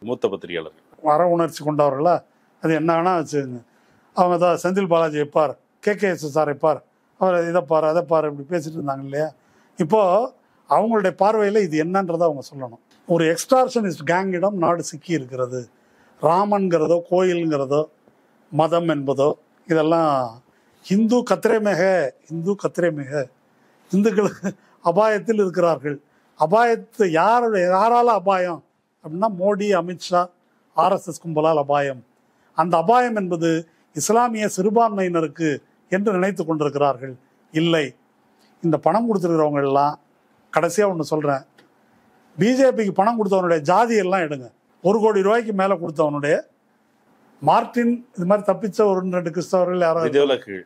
மூத்த பத்திரிகையாளர்கள், அற உணர்ச்சி கொண்டவர்களா, அது என்ன வேணால் வச்சுக்கோங்க. அவங்க தான் செந்தில் பாலாஜி வைப்பார், KKSSR வைப்பார், அவர் இதை பாரு அதை பாரு இப்படி பேசிட்டு இருந்தாங்க இல்லையா. இப்போது அவங்களுடைய பார்வையில் இது என்னன்றதை அவங்க சொல்லணும். ஒரு எக்ஸ்டார்ஷனிஸ்ட் கேங்கிடம் நாடு சிக்கி இருக்கிறது. ராமன்கிறதோ கோயிலுங்கிறதோ மதம் என்பதோ இதெல்லாம் இந்து கத்திரேமிக இந்துக்கள் அபாயத்தில் இருக்கிறார்கள். அபாயத்தை யாரால அபாயம் அப்படின்னா மோடி, அமித்ஷா, RSS கும்பலால் அபாயம். அந்த அபாயம் என்பது இஸ்லாமிய சிறுபான்மையினருக்கு என்று நினைத்து கொண்டிருக்கிறார்கள். இல்லை, இந்த பணம் கொடுத்துருக்கிறவங்க எல்லாம், கடைசியாக ஒன்று சொல்கிறேன், பிஜேபிக்கு பணம் கொடுத்தவனுடைய ஜாதியெல்லாம் எடுங்க. 1 கோடி ரூபாய்க்கு மேலே கொடுத்தவனுடைய மார்டின், இது மாதிரி தப்பிச்ச 1-2 கிறிஸ்தவர்கள் யாராவது,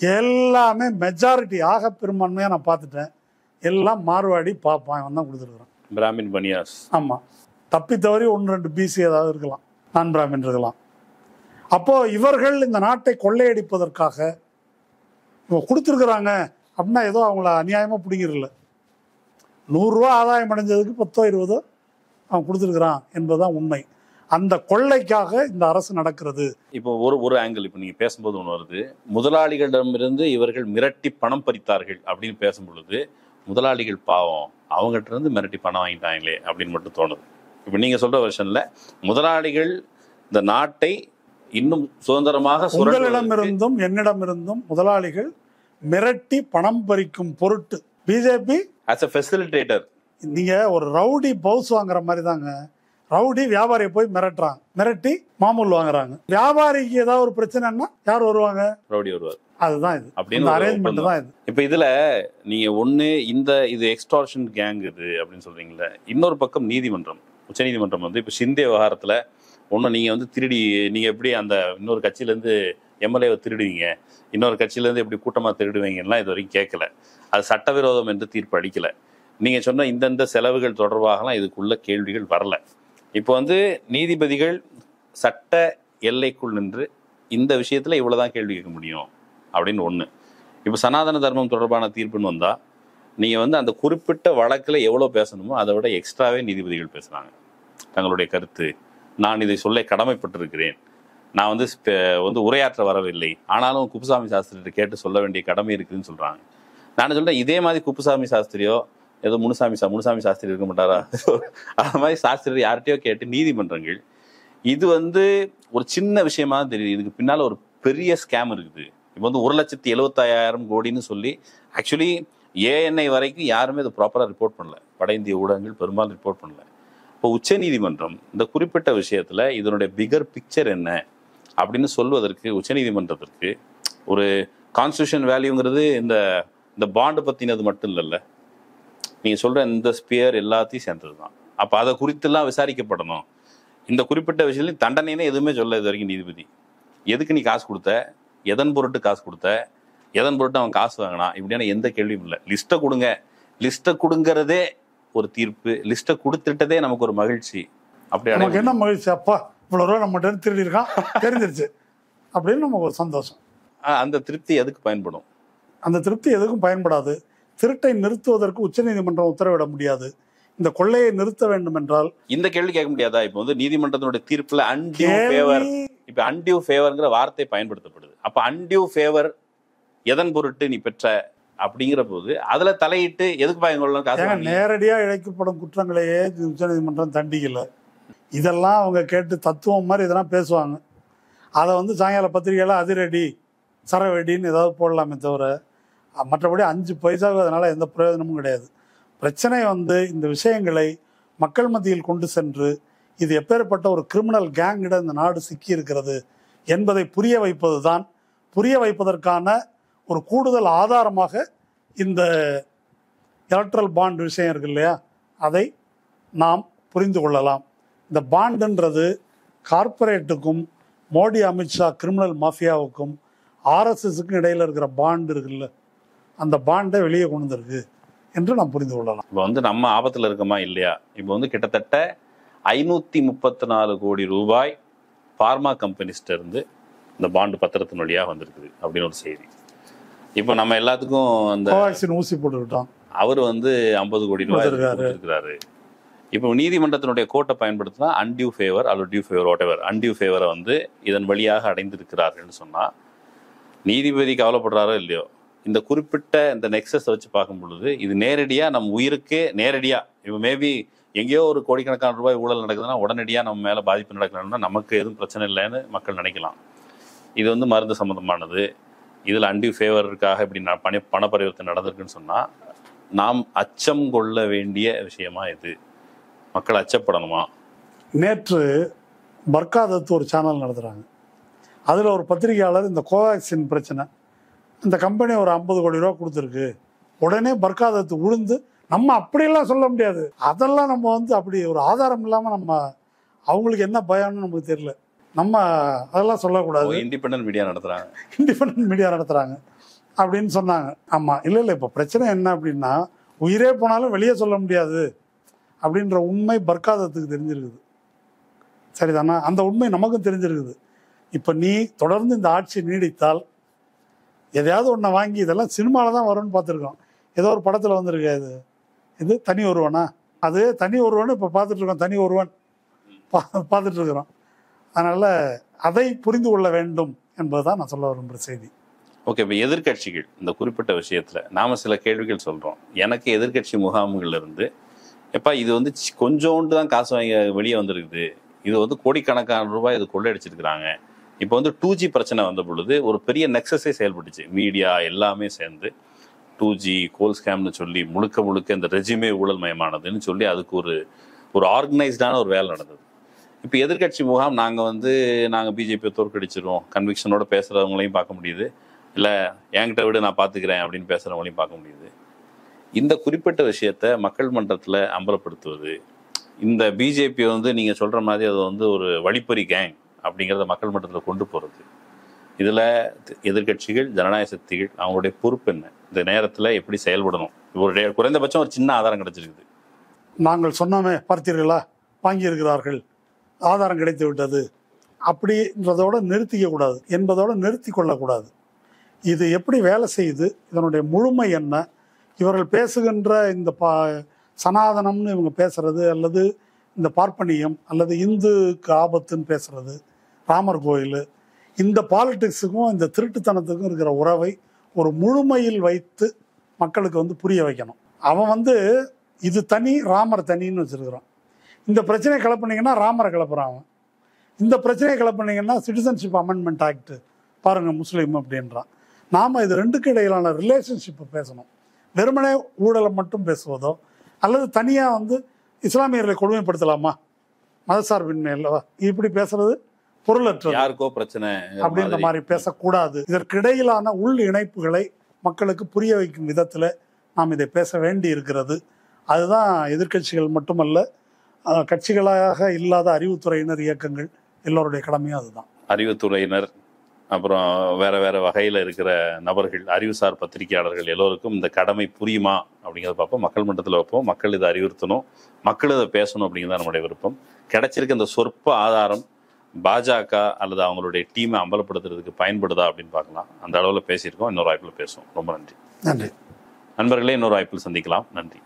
எல்லாமே மெஜாரிட்டி ஆக பெரும்பான்மையாக நான் பார்த்துட்டேன். எல்லாம் மார்வாடி பாப்பான் தான் கொடுத்துருக்குறான், பிராமின் பனியாஸ். ஆமாம், தப்பி தவறி 1-2 BC ஏதாவது இருக்கலாம், நான் பிராமின் இருக்கலாம். அப்போது இவர்கள் இந்த நாட்டை கொள்ளையடிப்பதற்காக இவங்க கொடுத்துருக்குறாங்க அப்படின்னா ஏதோ அவங்கள அநியாயமாக பிடிங்கிறதில்ல. 100 ரூபா ஆதாயம் அடைஞ்சதுக்கு 10 20 அவன் கொடுத்துருக்குறான் என்பதுதான் உண்மை. அந்த கொள்ளைக்காக இந்த அரசு நடக்கிறது. இப்போ ஒரு ஆங்கிள் இப்போ நீங்கள் பேசும்போது ஒன்று வருது, முதலாளிகளிடமிருந்து இவர்கள் மிரட்டி பணம் பறித்தார்கள் அப்படின்னு பேசும் பொழுது, முதலாளிகள் பாவம் அவங்ககிட்ட இருந்து மிரட்டி பணம் வாங்கிட்டாங்களே அப்படின்னு மட்டும் தோணுது. இப்போ நீங்கள் சொல்கிற வெர்ஷனில் முதலாளிகள் இந்த நாட்டை இன்னும் சுதந்திரமாக உங்களிடமிருந்தும் என்னிடமிருந்தும் முதலாளிகள் மிரட்டி பணம் பறிக்கும் பொருட்டு பிஜேபி as a facilitator. நீங்க ஒரு ரவுடி பவுஸ் வாங்குற மாதிரி தாங்க. ரவுடி வியாபாரியை போய் மிரட்டுறாங்க, மிரட்டி மாமூல் வாங்குறாங்க. வியாபாரிக்கு ஏதாவது ஒரு பிரச்சனைன்னா யார் வருவாங்க? ரவுடி வருவார். அதுதான் இது, அப்படின்னு அரேஞ்ச்மெண்ட் தான் இது. இப்போ இதுல நீங்க இது எக்ஸ்டார்ஷன் கேங் இது அப்படின்னு சொல்றீங்களா. இன்னொரு பக்கம் நீதிமன்றம், உச்சநீதிமன்றம் இப்போ ஷிந்தே விவகாரத்துல நீங்க திருடி, நீங்க எப்படி அந்த இன்னொரு கட்சியிலேருந்து MLA-வை திருடுவீங்க, இன்னொரு கட்சியிலேருந்து எப்படி கூட்டமாக திருடுவீங்கலாம் இது வரைக்கும் கேட்கல. அது சட்டவிரோதம் என்று தீர்ப்பு அளிக்கல. நீங்கள் சொன்ன இந்தந்த செலவுகள் தொடர்பாகலாம் இதுக்குள்ள கேள்விகள் வரல. இப்போ நீதிபதிகள் சட்ட எல்லைக்குள் நின்று இந்த விஷயத்தில் இவ்வளோதான் கேள்வி கேட்க முடியும் அப்படின்னு ஒன்று. இப்போ சனாதன தர்மம் தொடர்பான தீர்ப்புன்னு வந்தால் நீங்கள் அந்த குறிப்பிட்ட வழக்கில் எவ்வளோ பேசணுமோ அதை விட எக்ஸ்ட்ராவே நீதிபதிகள் பேசுகிறாங்க. தங்களுடைய கருத்து, நான் இதை சொல்ல கடமைப்பட்டிருக்கிறேன், நான் உரையாற்ற வரவில்லை, ஆனாலும் குப்புசாமி சாஸ்திரிகிட்ட கேட்டு சொல்ல வேண்டிய கடமை இருக்குதுன்னு சொல்கிறாங்க. நான் சொல்கிறேன், இதே மாதிரி குப்புசாமி சாஸ்திரியோ ஏதோ முனுசாமி சாஸ்திரி இருக்க மாட்டாரா, அந்த மாதிரி சாஸ்திரி யார்கிட்டயோ கேட்டு நீதிமன்றங்கள் இது ஒரு சின்ன விஷயமா தெரியுது, இதுக்கு பின்னால் ஒரு பெரிய ஸ்கேம் இருக்குது. இப்போ 1,75,000 கோடின்னு சொல்லி ஆக்சுவலி ANI வரைக்கும் யாருமே இதை ப்ராப்பராக ரிப்போர்ட் பண்ணல. வட இந்திய ஊடகங்கள் பெரும்பாலும் ரிப்போர்ட் பண்ணல. இப்போ உச்சநீதிமன்றம் இந்த குறிப்பிட்ட விஷயத்தில் இதனுடைய பிகர் பிக்சர் என்ன அப்படின்னு சொல்வதற்கு உச்சநீதிமன்றத்திற்கு ஒரு கான்ஸ்டியூஷன் வேல்யூங்கிறது இந்த பாண்டு பற்றினது மட்டும் இல்லைல்ல, நீங்க சொல்ற இந்த ஸ்பியர் எல்லாத்தையும் சேர்ந்தது தான். அப்ப அதை குறித்தெல்லாம் விசாரிக்கப்படணும். இந்த குறிப்பிட்ட விஷயத்துலையும் தண்டனைன்னு எதுவுமே சொல்ல இது வரைக்கும் நீதிபதி. எதுக்கு நீ காசு கொடுத்த, எதன் பொருட்டு காசு கொடுத்த, எதன் பொருட்டு அவன் காசு வாங்கினா, இப்படியான எந்த கேள்வியும் இல்லை. லிஸ்ட்டை கொடுங்க, லிஸ்ட்டை கொடுங்கறதே ஒரு தீர்ப்பு, லிஸ்ட்டை கொடுத்துட்டதே நமக்கு ஒரு மகிழ்ச்சி. அப்படி நமக்கு என்ன மகிழ்ச்சி, அப்பா இவ்வளோ ரூபா நம்மகிட்ட திருடி இருக்கான் தெரிஞ்சிருச்சு அப்படின்னு நமக்கு ஒரு சந்தோஷம். அந்த திருப்தி எதுக்கு பயன்படும்? அந்த திருப்தி எதுக்கும் பயன்படாது. திருட்டை நிறுத்துவதற்கு உச்சநீதிமன்றம் உத்தரவிட முடியாது. இந்த கொள்ளையை நிறுத்த வேண்டும் என்றால் இந்த கேள்வி கேட்க முடியாதா? இப்போ வந்து நீதிமன்றத்தினுடைய தீர்ப்புல அன்டியூ ஃபேவர், இப்ப அன்டியூ ஃபேவர்ங்கிற வார்த்தை பயன்படுத்தப்படுது. அப்ப அன்டியூ ஃபேவர் எதன் பொருட்டு நீ பெற்ற அப்படிங்கிற போது அதுல தலையிட்டு எதுக்கு பயங்கொள்ளணும்? நேரடியா இழைக்கப்படும் குற்றங்களையே உச்சநீதிமன்றம் தண்டிக்கல. இதெல்லாம் அவங்க கேட்டு தத்துவம் மாதிரி இதெல்லாம் பேசுவாங்க. அதை வந்து சாயங்கால பத்திரிகையில அதிரடி சரவெடின்னு ஏதாவது போடலாமே தவிர மற்றபடி 5 பைசாவுக்கு அதனால எந்த பிரயோஜனமும் கிடையாது. பிரச்சனை வந்து இந்த விஷயங்களை மக்கள் மத்தியில் கொண்டு சென்று இது எப்பேற்பட்ட ஒரு கிரிமினல் கேங்கிடம் இந்த நாடு சிக்கி இருக்கிறது என்பதை புரிய வைப்பது தான். புரிய வைப்பதற்கான ஒரு கூடுதல் ஆதாரமாக இந்த எலக்ட்ரல் பாண்ட் விஷயம் இருக்கு இல்லையா, அதை நாம் புரிந்து கொள்ளலாம். இந்த பாண்டுன்றது கார்ப்பரேட்டுக்கும் மோடி அமித்ஷா கிரிமினல் மாஃபியாவுக்கும் ஆர்எஸ்எஸ்க்கும் இடையில இருக்கிற பாண்டு இருக்குல்ல, அந்த பாண்டை வெளியே கொண்டு வந்திருக்கு என்று நாம் புரிந்து கொள்ளலாம். இப்போ வந்து நம்ம ஆபத்தில் இருக்கமா இல்லையா? இப்போ வந்து கிட்டத்தட்ட 534 கோடி ரூபாய் பார்மா கம்பெனிஸ்ட இருந்து இந்த பாண்டு பத்திரத்தின் வழியாக வந்திருக்குது அப்படின்னு ஒரு செய்தி. இப்போ நம்ம எல்லாத்துக்கும் அந்த கோவேக்சின் ஊசி போட்டுக்கிட்டோம். அவர் வந்து 50 கோடி ரூபாய் இருக்கிறாரு. இப்போ நீதிமன்றத்தினுடைய கோட்டை பயன்படுத்தினா அன்டியூ ஃபேவர் அல்லது டியூ ஃபேவர் வாட்எவர் அன்டியூ ஃபேவரை வந்து இதன் வழியாக அடைந்திருக்கிறார்கள்னு சொன்னால் நீதிபதி கவலைப்படுறாரோ இல்லையோ, இந்த குறிப்பிட்ட இந்த நெக்ஸஸ் வச்சு பார்க்கும் பொழுது இது நேரடியாக நம்ம உயிருக்கே நேரடியாக, இப்போ மேபி எங்கேயோ ஒரு கோடிக்கணக்கான ரூபாய் ஊழல் நடக்குதுன்னா உடனடியாக நம்ம மேலே பாதிப்பு நடக்கணும்னா நமக்கு எதுவும் பிரச்சனை இல்லைன்னு மக்கள் நினைக்கலாம். இது வந்து மருந்து சம்மந்தமானது, இதில் அன்டியூ ஃபேவருக்காக இப்படி பண பரிவர்த்தனை நடந்திருக்குன்னு சொன்னால் நாம் அச்சம் கொள்ள வேண்டிய விஷயமா இது? மக்கள் அச்சப்படணுமா? நேற்று பர்காதத்து ஒரு சேனல் நடத்துகிறாங்க. அதில் ஒரு பத்திரிகையாளர் இந்த கோவேக்சின் பிரச்சனை, இந்த கம்பெனி ஒரு 50 கோடி ரூபா கொடுத்துருக்கு, உடனே பர்காதத்து உழுந்து, நம்ம அப்படியெல்லாம் சொல்ல முடியாது, அதெல்லாம் நம்ம வந்து அப்படி ஒரு ஆதாரம் இல்லாமல் நம்ம அவங்களுக்கு என்ன பயம்னு நமக்கு தெரியல, நம்ம அதெல்லாம் சொல்லக்கூடாது, இண்டிபெண்டன்ட் மீடியா நடத்துகிறாங்க அப்படின்னு சொன்னாங்க. ஆமாம், இல்லை இப்போ பிரச்சனை என்ன அப்படின்னா உயிரே போனாலும் வெளியே சொல்ல முடியாது அப்படின்ற உண்மை பர்காதத்துக்கு தெரிஞ்சிருக்குது. சரிதானா? அந்த உண்மை நமக்கும் தெரிஞ்சிருக்குது. இப்போ நீ தொடர்ந்து இந்த ஆட்சி நீடித்தால் எதையாவது ஒன்றை வாங்கி, இதெல்லாம் சினிமாவில் தான் வரும்னு பார்த்துருக்கோம், ஏதோ ஒரு படத்தில் வந்திருக்கு, இது தனி ஒருவனா, அது தனி ஒருவன் இப்போ பார்த்துட்ருக்கோம், தனி ஒருவன் பார்த்துட்ருக்குறோம். அதனால் அதை புரிந்து கொள்ள வேண்டும் என்பது தான் நான் சொல்ல விரும்புகிற செய்தி. ஓகே, இப்போ எதிர்கட்சிகள் இந்த குறிப்பிட்ட விஷயத்தில் நாம் சில கேள்விகள் சொல்கிறோம். எனக்கு எதிர்கட்சி முகாம்கள் இருந்து எப்பா இது வந்து கொஞ்சோண்டு தான் காசு வாங்கி வெளியே வந்திருக்குது, இது வந்து கோடிக்கணக்கான ரூபாய் இது கொள்ளையடிச்சிருக்கிறாங்க. இப்போ வந்து 2G பிரச்சனை வந்த பொழுது ஒரு பெரிய நெக்ஸஸே செயல்பட்டுச்சு, மீடியா எல்லாமே சேர்ந்து 2G கோல் ஸ்கேம்னு சொல்லி முழுக்க இந்த ரெஜிமே ஊழல் மயமானதுன்னு சொல்லி அதுக்கு ஒரு ஆர்கனைஸ்டான ஒரு வேலை நடந்தது. இப்போ எதிர்கட்சி முகாம் நாங்கள் பிஜேபியை தோற்கடிச்சிருவோம் கன்விக்ஷனோட பேசுகிறவங்களையும் பார்க்க முடியுது, இல்லை என்கிட்ட விட நான் பார்த்துக்கிறேன் அப்படின்னு பேசுகிறவங்களையும் பார்க்க முடியுது. இந்த குறிப்பிட்ட விஷயத்த மக்கள் மன்றத்தில் அம்பலப்படுத்துவது, இந்த பிஜேபி வந்து நீங்கள் சொல்கிற மாதிரி அது வந்து ஒரு வழிப்பறி கேங் அப்படிங்கிறத மக்கள் மன்றத்தில் கொண்டு போகிறது, இதில் எதிர்கட்சிகள் ஜனநாயக சக்திகள் அவங்களுடைய பொறுப்பு என்ன? இந்த நேரத்தில் எப்படி செயல்படணும்? ஒரு குறைந்தபட்சம் ஒரு சின்ன ஆதாரம் கிடைச்சிருக்குது. நாங்கள் சொன்னோமே, பார்த்தீர்களா, வாங்கியிருக்கிறார்கள், ஆதாரம் கிடைத்து விட்டது அப்படின்றதோட நிறுத்திக்க கூடாது, என்பதோடு நிறுத்தி கொள்ளக்கூடாது. இது எப்படி வேலை செய்யுது, இதனுடைய முழுமை என்ன, இவர்கள் பேசுகின்ற இந்த சனாதனம்னு இவங்க பேசுறது, அல்லது இந்த பார்ப்பனியம், அல்லது இந்துக்கு ஆபத்துன்னு பேசுறது, ராமர் கோயில், இந்த பாலிடிக்ஸுக்கும் இந்த திருட்டுத்தனத்துக்கும் இருக்கிற உறவை ஒரு முழுமையில் வைத்து மக்களுக்கு வந்து புரிய வைக்கணும். அவன் இது தனி, ராமர் தனின்னு வச்சிருக்கிறான். இந்த பிரச்சனையை கிளப்புனீங்கன்னா ராமரை கிளப்புறான் அவன், இந்த பிரச்சனையை கிளப்புனீங்கன்னா சிட்டிசன்ஷிப் அமெண்ட்மெண்ட் ஆக்ட் பாருங்க முஸ்லீம் அப்படின்றான். நாம் இது ரெண்டுக்கு இடையிலான ரிலேஷன்ஷிப்பை பேசணும். வெறுமனே ஊழலை மட்டும் பேசுவதோ, அல்லது தனியாக இஸ்லாமியர்களை கொடுமைப்படுத்தலாமா, மதசார்பின்மை அல்லவா, இப்படி பேசுறது பொருளற்றது, யாருக்கோ பிரச்சனை அப்படின்ற மாதிரி பேசக்கூடாது. இதற்கிடையிலான உள் இணைப்புகளை மக்களுக்கு புரிய வைக்கும் விதத்தில் நாம் இதை பேச வேண்டி இருக்கிறது. அதுதான் எதிர்க்கட்சிகள் மட்டுமல்ல, கட்சிகளாக இல்லாத அறிவுத்துறையினர், இயக்கங்கள் எல்லோருடைய கடமையும் அதுதான். அறிவுத்துறையினர், அப்புறம் வேற வேற வகையில் இருக்கிற நபர்கள், அறிவுசார் பத்திரிகையாளர்கள் எல்லோருக்கும் இந்த கடமை புரியுமா அப்படிங்கிறத பார்ப்போம். மக்கள் மன்றத்தில் வைப்போம். மக்கள் இதை அறிவுறுத்தணும், மக்கள் இதை பேசணும் அப்படிங்கிறத நம்முடைய விருப்பம். கிடைச்சிருக்க இந்த சொற்ப ஆதாரம் பாஜக அல்லது அவங்களுடைய டீமை அம்பலப்படுத்துறதுக்கு பயன்படுதா அப்படின்னு பார்க்கலாம். அந்த அளவில் பேசியிருக்கோம். இன்னொரு வாய்ப்பில் பேசுவோம். ரொம்ப நன்றி. நன்றி நண்பர்களே. இன்னொரு வாய்ப்பில் சந்திக்கலாம். நன்றி.